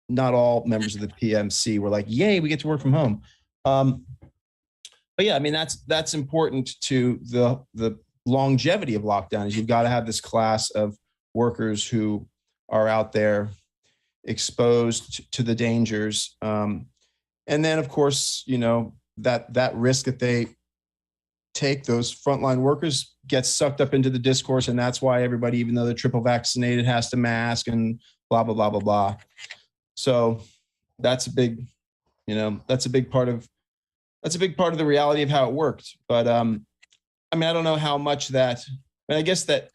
not all members of the PMC were like, yay, we get to work from home. But yeah, I mean, that's important to the longevity of lockdown is you've got to have this class of workers who are out there exposed to the dangers. And then of course, that risk that they take, those frontline workers, gets sucked up into the discourse, and that's why everybody, even though they're triple vaccinated, has to mask and blah blah blah blah blah. So that's a big part of the reality of how it worked. But I mean, I don't know how much that. I guess that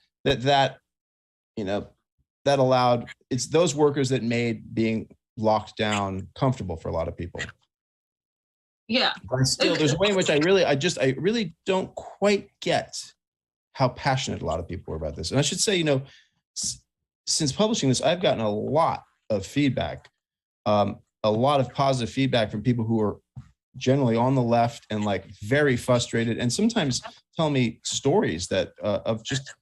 allowed, it's those workers that made being locked down comfortable for a lot of people. Yeah. But still, there's a way in which I really don't quite get how passionate a lot of people were about this. And I should say, since publishing this, I've gotten a lot of feedback, a lot of positive feedback from people who are generally on the left and like very frustrated, and sometimes tell me stories that of just,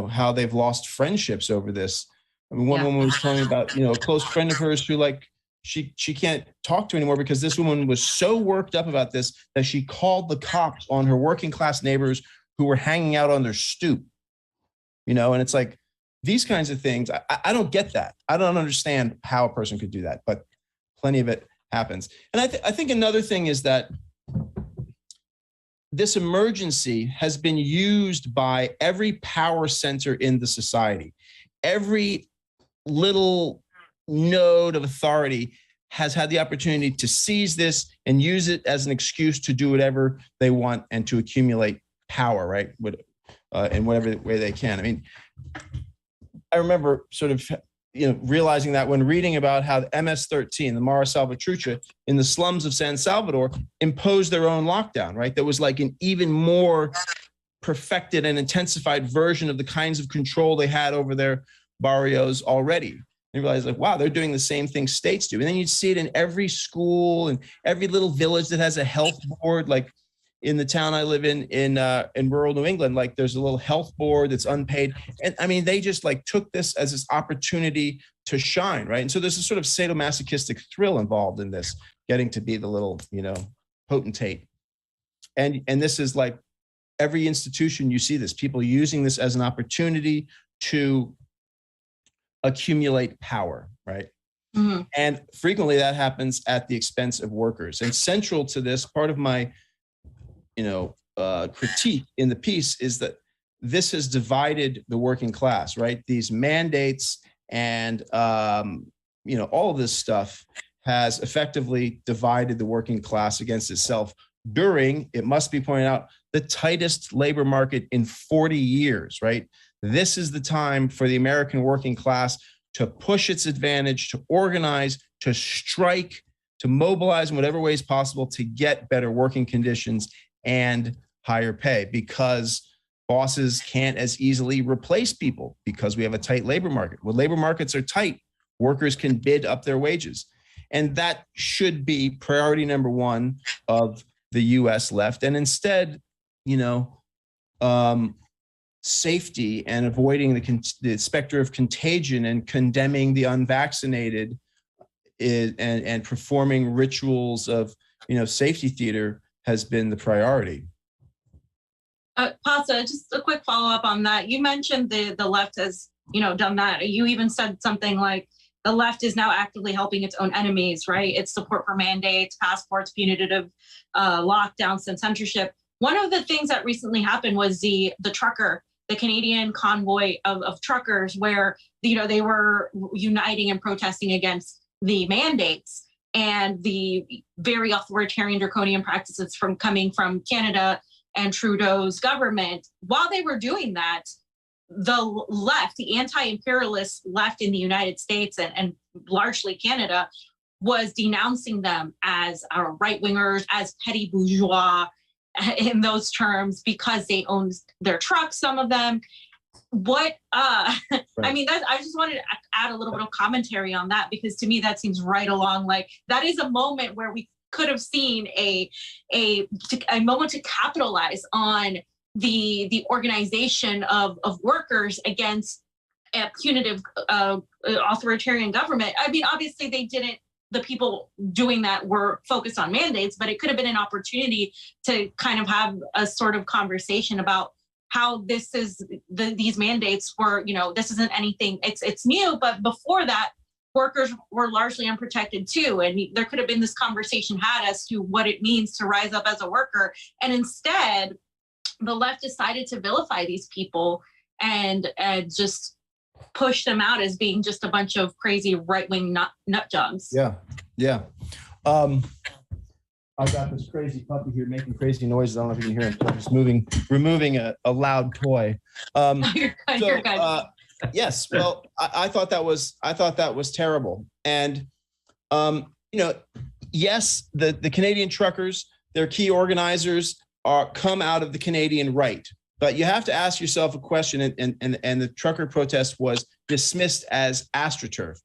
how they've lost friendships over this. I mean, one woman was telling me about, a close friend of hers who like, she can't talk to anymore because this woman was so worked up about this that she called the cops on her working class neighbors who were hanging out on their stoop, and it's like these kinds of things. I don't get that. I don't understand how a person could do that, but plenty of it happens. And I think another thing is that this emergency has been used by every power center in the society. Every little node of authority has had the opportunity to seize this and use it as an excuse to do whatever they want and to accumulate power, right? In whatever way they can. I mean, I remember sort of, realizing that when reading about how the MS-13, the Mara Salvatrucha, in the slums of San Salvador imposed their own lockdown, right? That was like an even more perfected and intensified version of the kinds of control they had over their barrios already. And you realize like, wow, they're doing the same thing states do. And then you'd see it in every school and every little village that has a health board. Like in the town I live in rural New England, like there's a little health board that's unpaid. And I mean, they just like took this as this opportunity to shine, right? And so there's a sort of sadomasochistic thrill involved in this, getting to be the little, potentate. And this is like every institution you see this, people using this as an opportunity to accumulate power, right? Mm-hmm. And frequently that happens at the expense of workers. And central to this, part of my, critique in the piece is that this has divided the working class, right? These mandates and, all of this stuff has effectively divided the working class against itself during, it must be pointed out, the tightest labor market in 40 years, right? This is the time for the American working class to push its advantage, to organize, to strike, to mobilize in whatever ways possible to get better working conditions and higher pay, because bosses can't as easily replace people because we have a tight labor market. When labor markets are tight, workers can bid up their wages. And that should be priority number one of the US left. And instead, safety and avoiding the specter of contagion and condemning the unvaccinated and performing rituals of, safety theater has been the priority. Pasa, just a quick follow-up on that. You mentioned the left has done that. You even said something like the left is now actively helping its own enemies, right? Its support for mandates, passports, punitive lockdowns, and censorship. One of the things that recently happened was the Canadian convoy of truckers, where they were uniting and protesting against the mandates and the very authoritarian draconian practices coming from Canada and Trudeau's government. While they were doing that, the left, the anti-imperialist left in the United States and largely Canada, was denouncing them as right-wingers, as petty bourgeois in those terms, because they owned their trucks, some of them. Right. I just wanted to add a little bit of commentary on that, because to me that seems right along. Like, that is a moment where we could have seen a moment to capitalize on the organization of workers against a punitive authoritarian government. I mean, obviously they didn't. The people doing that were focused on mandates, but it could have been an opportunity to kind of have a sort of conversation about how these mandates were, this isn't anything, it's new, but before that, workers were largely unprotected too. And there could have been this conversation had as to what it means to rise up as a worker. And instead, the left decided to vilify these people and just push them out as being just a bunch of crazy right-wing nut jobs. Yeah. I've got this crazy puppy here making crazy noises. I don't know if you can hear him. I'm just removing a loud toy. You're good. Yes. Well, I thought that was terrible. And yes, the Canadian truckers, their key organizers come out of the Canadian right. But you have to ask yourself a question, and the trucker protest was dismissed as AstroTurf.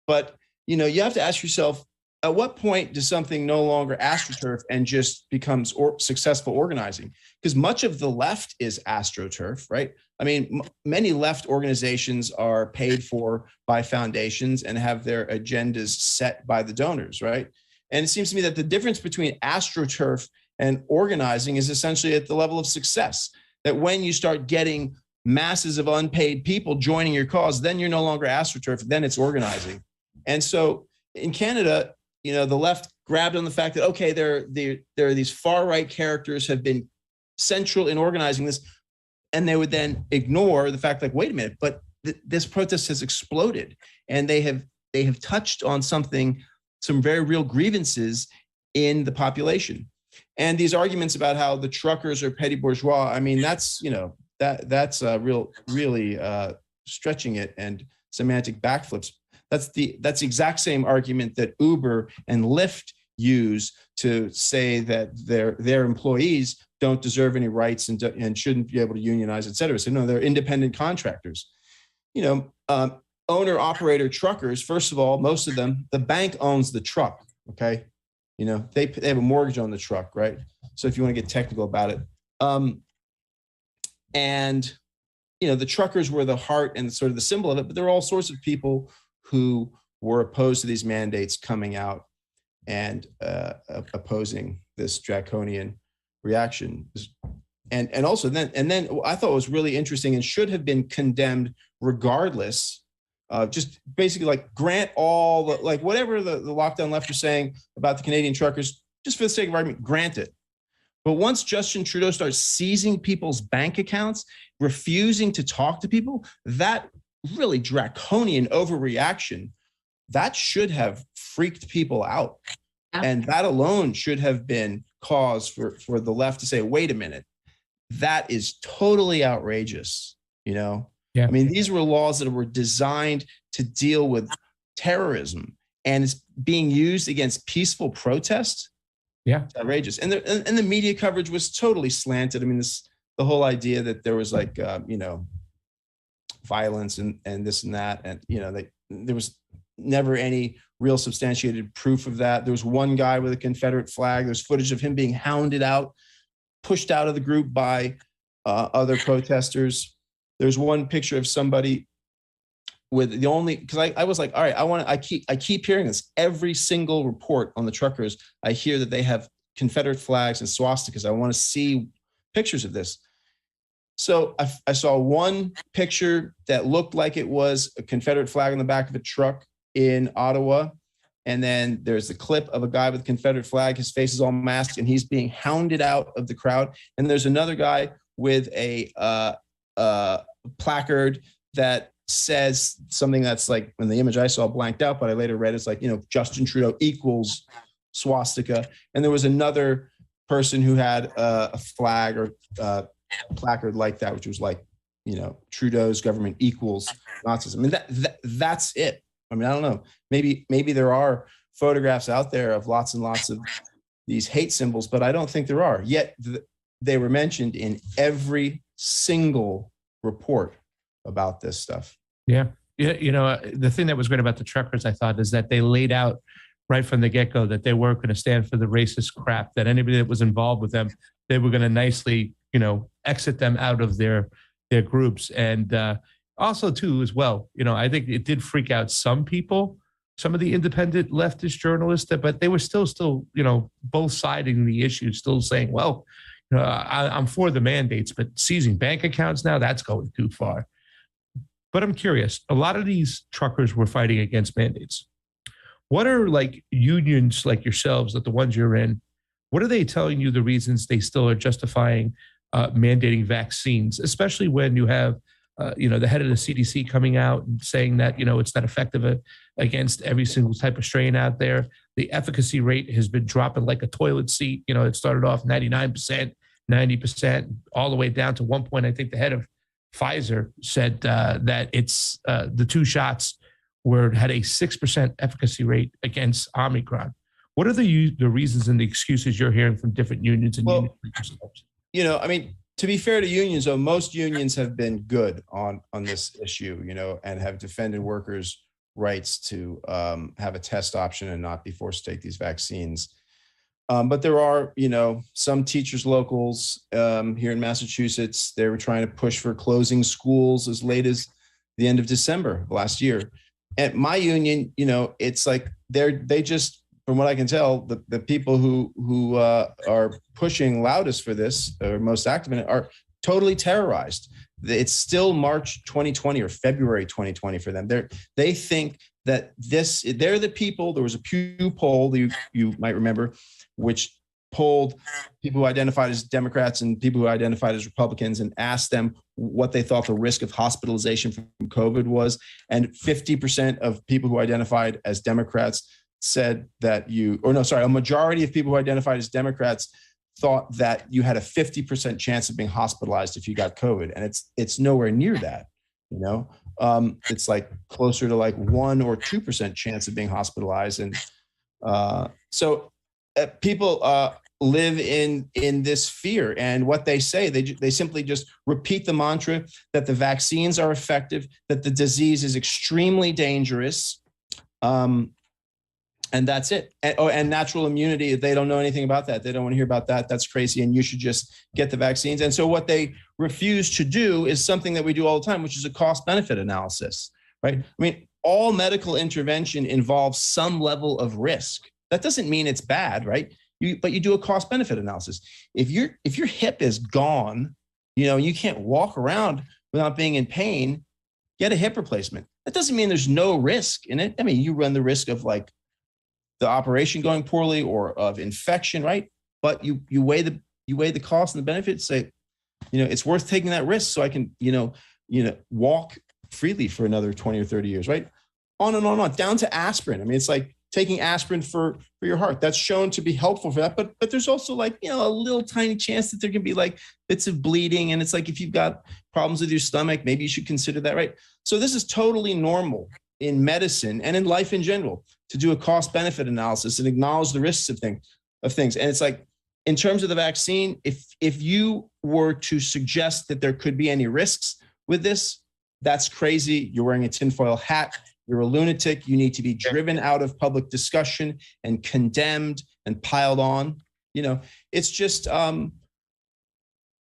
But you have to ask yourself, at what point does something no longer AstroTurf and just becomes successful organizing? Because much of the left is AstroTurf, right? I mean, many left organizations are paid for by foundations and have their agendas set by the donors, right? And it seems to me that the difference between AstroTurf and organizing is essentially at the level of success. That when you start getting masses of unpaid people joining your cause, then you're no longer AstroTurf, then it's organizing. And so in Canada, the left grabbed on the fact that, okay, there are these far-right characters have been central in organizing this, and they would then ignore the fact, like, wait a minute, but this protest has exploded, and they have touched on some very real grievances in the population. And these arguments about how the truckers are petty bourgeois, I mean, that's really stretching it and semantic backflips. That's the exact same argument that Uber and Lyft use to say that their employees don't deserve any rights and shouldn't be able to unionize, et cetera. So no, they're independent contractors. Owner operator truckers, first of all, most of them, the bank owns the truck. Okay. They have a mortgage on the truck, right? So if you want to get technical about it. The truckers were the heart and sort of the symbol of it, but there are all sorts of people who were opposed to these mandates coming out and opposing this draconian reaction. And also then I thought was really interesting and should have been condemned regardless. Just basically like grant all the, like whatever the lockdown left are saying about the Canadian truckers, just for the sake of argument, grant it. But once Justin Trudeau starts seizing people's bank accounts, refusing to talk to people, that really draconian overreaction, that should have freaked people out. Yeah. And that alone should have been cause for the left to say, wait a minute, that is totally outrageous, Yeah. I mean, these were laws that were designed to deal with terrorism, and it's being used against peaceful protests. Yeah, it's outrageous. And the media coverage was totally slanted. I mean, the whole idea that there was like violence and this and that, and there was never any real substantiated proof of that. There was one guy with a Confederate flag. There's footage of him being hounded out, pushed out of the group by other protesters. There's one picture of somebody with because I was like, all right, I keep hearing this. Every single report on the truckers, I hear that they have Confederate flags and swastikas. I want to see pictures of this. So I saw one picture that looked like it was a Confederate flag on the back of a truck in Ottawa. And then there's the clip of a guy with a Confederate flag. His face is all masked and he's being hounded out of the crowd. And there's another guy with a placard that says something that's like, when the image I saw blanked out, but I later read it's like, Justin Trudeau equals swastika. And there was another person who had a flag or placard like that, which was like, Trudeau's government equals Nazism. I mean, that's it. I mean, I don't know. Maybe there are photographs out there of lots and lots of these hate symbols, but I don't think there are. Yet they were mentioned in every single report about this stuff. Yeah. The thing that was great about the truckers, I thought, is that they laid out right from the get-go that they weren't going to stand for the racist crap, that anybody that was involved with them, they were going to nicely, exit them out of their groups. And also, too, as well, I think it did freak out some people, some of the independent leftist journalists, but they were still, both siding the issue, still saying, well, I'm for the mandates, but seizing bank accounts now, that's going too far. But I'm curious, a lot of these truckers were fighting against mandates. What are like unions like yourselves, like the ones you're in, what are they telling you the reasons they still are justifying mandating vaccines, especially when you have the head of the CDC coming out and saying that, it's not effective against every single type of strain out there. The efficacy rate has been dropping like a toilet seat. It started off 99%, 90%, all the way down to one point. I think the head of Pfizer said that it's the two shots had a 6% efficacy rate against Omicron. What are the reasons and the excuses you're hearing from different unions and unions? To be fair to unions, though, most unions have been good on this issue, and have defended workers' rights to have a test option and not be forced to take these vaccines. But there are, some teachers locals here in Massachusetts, they were trying to push for closing schools as late as the end of December of last year. And my union, it's like they just, from what I can tell, the people who are pushing loudest for this or most active in it are totally terrorized. It's still March 2020 or February 2020 for them. They think that they're the people. There was a Pew poll that you might remember, which polled people who identified as Democrats and people who identified as Republicans and asked them what they thought the risk of hospitalization from COVID was. And 50% of people who identified as Democrats said that a majority of people who identified as Democrats thought that you had a 50% chance of being hospitalized if you got COVID. And it's nowhere near that, it's like closer to like 1 or 2% chance of being hospitalized. And so people live in this fear. And what they say, they simply just repeat the mantra that the vaccines are effective, that the disease is extremely dangerous. And that's it. And natural immunity, they don't know anything about that. They don't want to hear about that. That's crazy. And you should just get the vaccines. And so what they refuse to do is something that we do all the time, which is a cost benefit analysis, right? I mean, all medical intervention involves some level of risk. That doesn't mean it's bad, right? But you do a cost benefit analysis. If your hip is gone, you can't walk around without being in pain, get a hip replacement. That doesn't mean there's no risk in it. I mean, you run the risk of like the operation going poorly or of infection, right? But you weigh the cost and the benefits, say, it's worth taking that risk so I can, walk freely for another 20 or 30 years, right? On and on and on, down to aspirin. I mean, it's like taking aspirin for your heart. That's shown to be helpful for that. But there's also like, a little tiny chance that there can be like bits of bleeding. And it's like, if you've got problems with your stomach, maybe you should consider that, right? So this is totally normal in medicine and in life in general to do a cost benefit analysis and acknowledge the risks of things. And it's like, in terms of the vaccine, if you were to suggest that there could be any risks with this, that's crazy. You're wearing a tinfoil hat. You're a lunatic. You need to be driven out of public discussion and condemned and piled on. It's just,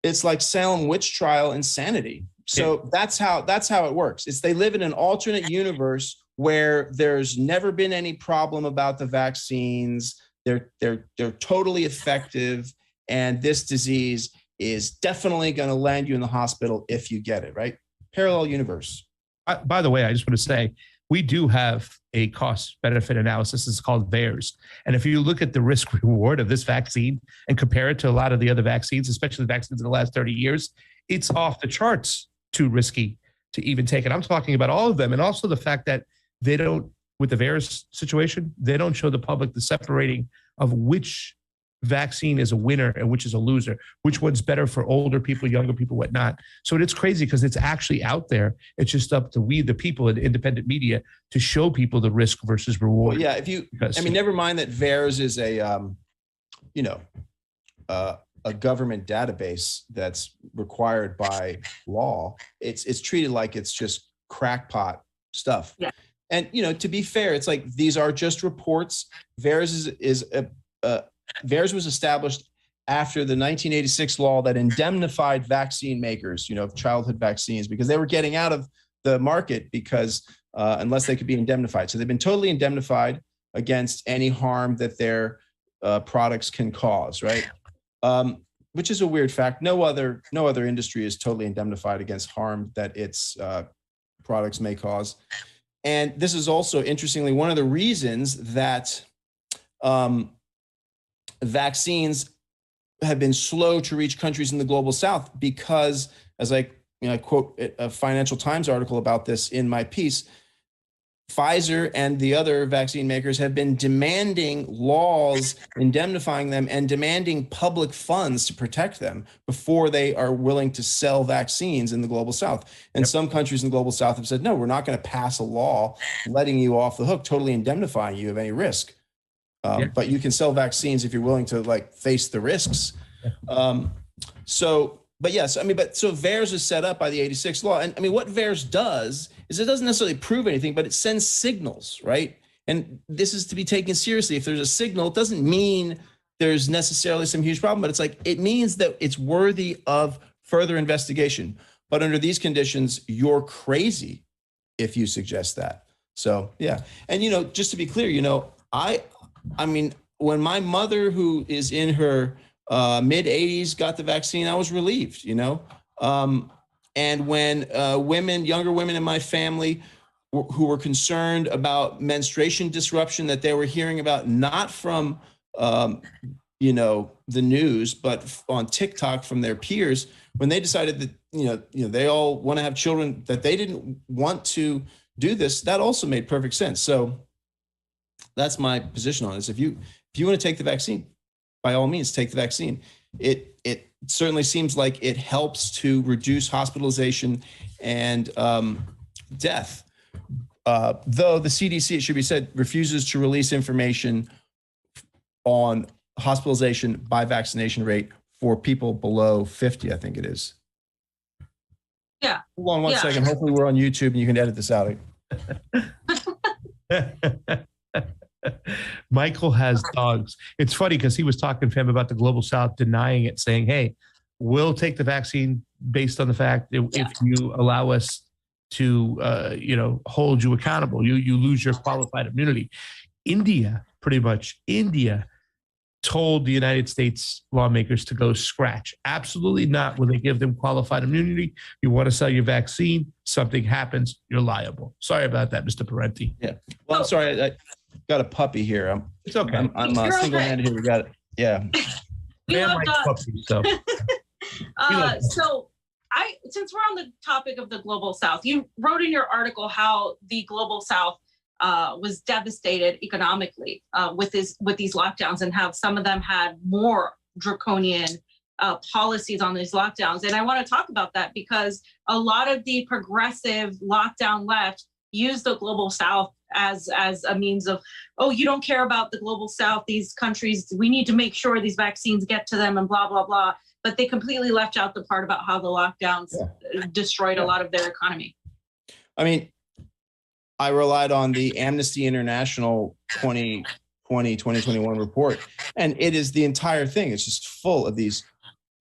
it's like Salem witch trial insanity. So that's how it works. They live in an alternate universe where there's never been any problem about the vaccines. They're totally effective. And this disease is definitely going to land you in the hospital if you get it, right? Parallel universe. By the way, I just want to say, we do have a cost benefit analysis. It's called VAERS. And if you look at the risk reward of this vaccine and compare it to a lot of the other vaccines, especially the vaccines in the last 30 years, it's off the charts too risky to even take it. I'm talking about all of them. And also the fact that they don't, with the VAERS situation, they don't show the public the separating of which vaccine is a winner and which is a loser, which one's better for older people, younger people, whatnot. So it's crazy because it's actually out there. It's just up to we, the people in independent media, to show people the risk versus reward. Well, yeah, if you, I mean, never mind that VAERS is a, a government database that's required by law. It's treated like it's just crackpot stuff. Yeah. And, to be fair, it's like, these are just reports. VAERS was established after the 1986 law that indemnified vaccine makers, of childhood vaccines, because they were getting out of the market because unless they could be indemnified. So they've been totally indemnified against any harm that their products can cause, right? Which is a weird fact. No other industry is totally indemnified against harm that its products may cause. And this is also, interestingly, one of the reasons that vaccines have been slow to reach countries in the global south, because, as I quote a Financial Times article about this in my piece, Pfizer and the other vaccine makers have been demanding laws indemnifying them and demanding public funds to protect them before they are willing to sell vaccines in the global south. And some countries in the global south have said, no, we're not going to pass a law letting you off the hook, totally indemnifying you of any risk. But you can sell vaccines if you're willing to face the risks. So VAERS is set up by the 86 law. And I mean, what VAERS does is it doesn't necessarily prove anything, but it sends signals, right? And this is to be taken seriously. If there's a signal, it doesn't mean there's necessarily some huge problem, but it means that it's worthy of further investigation. But under these conditions, you're crazy if you suggest that. So, yeah. And, just to be clear, I mean, when my mother, who is in her mid 80s, got the vaccine, I was relieved, and when younger women in my family who were concerned about menstruation disruption that they were hearing about, not from, the news, but on TikTok from their peers, when they decided that, they all want to have children, that they didn't want to do this, that also made perfect sense. So that's my position on this. If you want to take the vaccine, by all means, take the vaccine. It certainly seems like it helps to reduce hospitalization and death. Though the CDC, it should be said, refuses to release information on hospitalization by vaccination rate for people below 50, I think it is. Yeah. Hold on one second. Hopefully we're on YouTube and you can edit this out. Michael has dogs. It's funny because he was talking to him about the global south denying it, saying, hey, we'll take the vaccine based on the fact that if you allow us to hold you accountable, you lose your qualified immunity. India told the United States lawmakers to go scratch. Absolutely not. When they give them qualified immunity, you want to sell your vaccine, something happens, you're liable. Sorry about that, Mr. Parenti. Yeah. Well, I'm sorry. I got a puppy here. It's okay. I'm single-handed here. We got it. Yeah. We love dogs. Puppies, so. Since we're on the topic of the global south, you wrote in your article how the global south was devastated economically with these lockdowns, and how some of them had more draconian policies on these lockdowns. And I want to talk about that because a lot of the progressive lockdown left used the global south as a means of, oh, you don't care about the global south, these countries, we need to make sure these vaccines get to them and blah, blah, blah. But they completely left out the part about how the lockdowns destroyed a lot of their economy. I mean, I relied on the Amnesty International 2021 report, and it is the entire thing. It's just full of these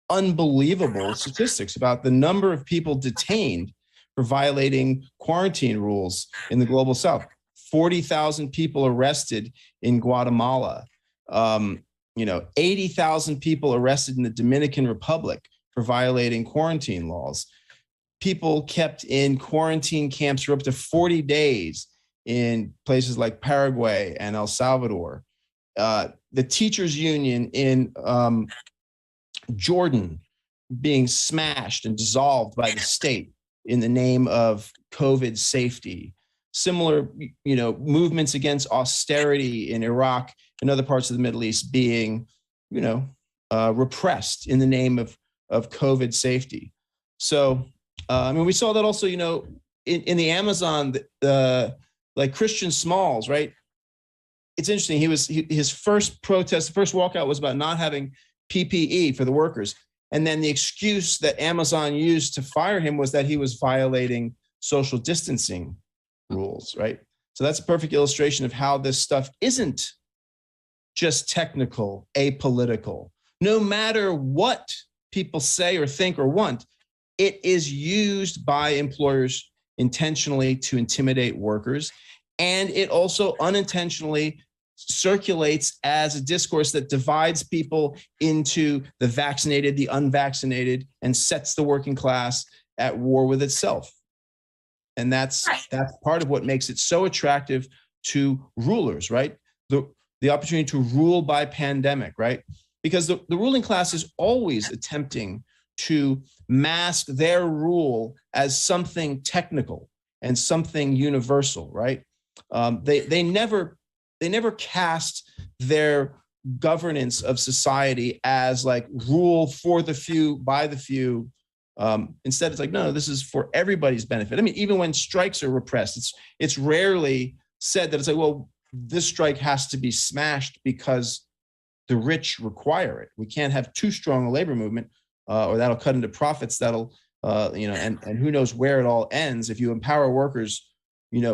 unbelievable statistics about the number of people detained for violating quarantine rules in the global south. 40,000 people arrested in Guatemala. 80,000 people arrested in the Dominican Republic for violating quarantine laws. People kept in quarantine camps for up to 40 days in places like Paraguay and El Salvador. The teachers union in Jordan being smashed and dissolved by the state in the name of COVID safety. Similar, movements against austerity in Iraq and other parts of the Middle East being, repressed in the name of COVID safety. So, we saw that also, in the Amazon, like Christian Smalls, right? It's interesting. His first protest, the first walkout was about not having PPE for the workers. And then the excuse that Amazon used to fire him was that he was violating social distancing rules, right? So that's a perfect illustration of how this stuff isn't just technical, apolitical. No matter what people say or think or want, it is used by employers intentionally to intimidate workers. And it also unintentionally circulates as a discourse that divides people into the vaccinated, the unvaccinated, and sets the working class at war with itself. And that's part of what makes it so attractive to rulers, right? The opportunity to rule by pandemic, right? Because the ruling class is always attempting to mask their rule as something technical and something universal, right? They never cast their governance of society as like rule for the few, by the few. Instead, it's like, no, this is for everybody's benefit. I mean, even when strikes are repressed, it's rarely said that it's like, well, this strike has to be smashed because the rich require it. We can't have too strong a labor movement, or that'll cut into profits. That'll, and who knows where it all ends. If you empower workers,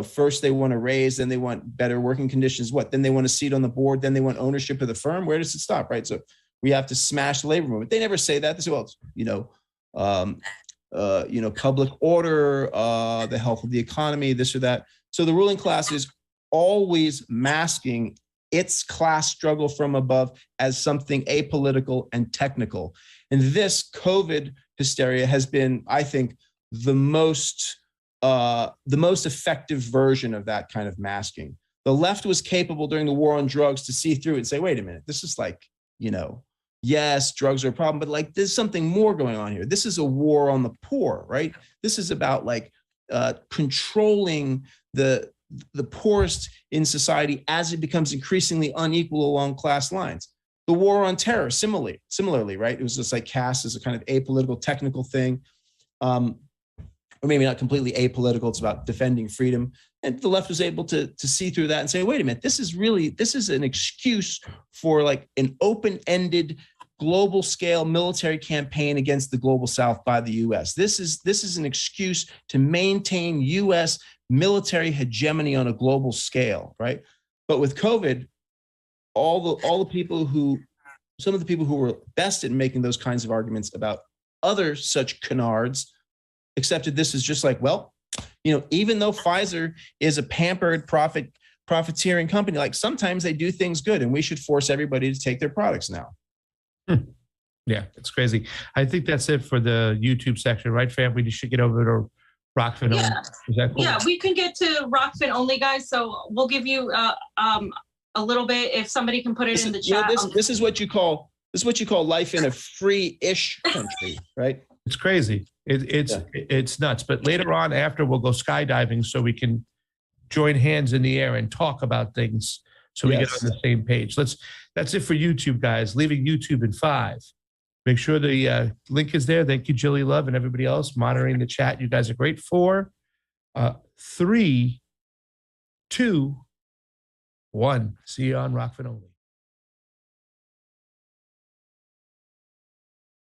first they want to raise, then they want better working conditions. Then they want a seat on the board. Then they want ownership of the firm. Where does it stop, right? So we have to smash the labor movement. They never say that. They say, well, public order, the health of the economy, this or that. So the ruling class is always masking its class struggle from above as something apolitical and technical. And this COVID hysteria has been, I think, the most effective version of that kind of masking. The left was capable during the war on drugs to see through it and say, wait a minute, this is like, yes, drugs are a problem, but like there's something more going on here. This is a war on the poor, right? This is about like controlling the poorest in society as it becomes increasingly unequal along class lines. The war on terror, similarly, right? It was just like cast as a kind of apolitical, technical thing. Or maybe not completely apolitical, it's about defending freedom. And the left was able to see through that and say, wait a minute, this is an excuse for like an open-ended global scale military campaign against the global South by the US. This is an excuse to maintain US military hegemony on a global scale, right? But with COVID, some of the people who were best at making those kinds of arguments about other such canards accepted this as just like, well, even though Pfizer is a pampered profiteering company, like sometimes they do things good and we should force everybody to take their products now. Yeah, it's crazy. I think that's it for the YouTube section, right, fam? We should get over to Rockfin. Yeah. Is that cool? Yeah, we can get to Rockfin only, guys. So we'll give you a little bit if somebody can put it in the chat. This is what you call life in a free-ish country, right? It's crazy. It's nuts. But later on, after, we'll go skydiving so we can join hands in the air and talk about things so we get on the same page. That's it for YouTube, guys. Leaving YouTube in 5. Make sure the link is there. Thank you, Jilly Love, and everybody else monitoring the chat. You guys are great. 4, 3, 2, 1. See you on Rockfin Only.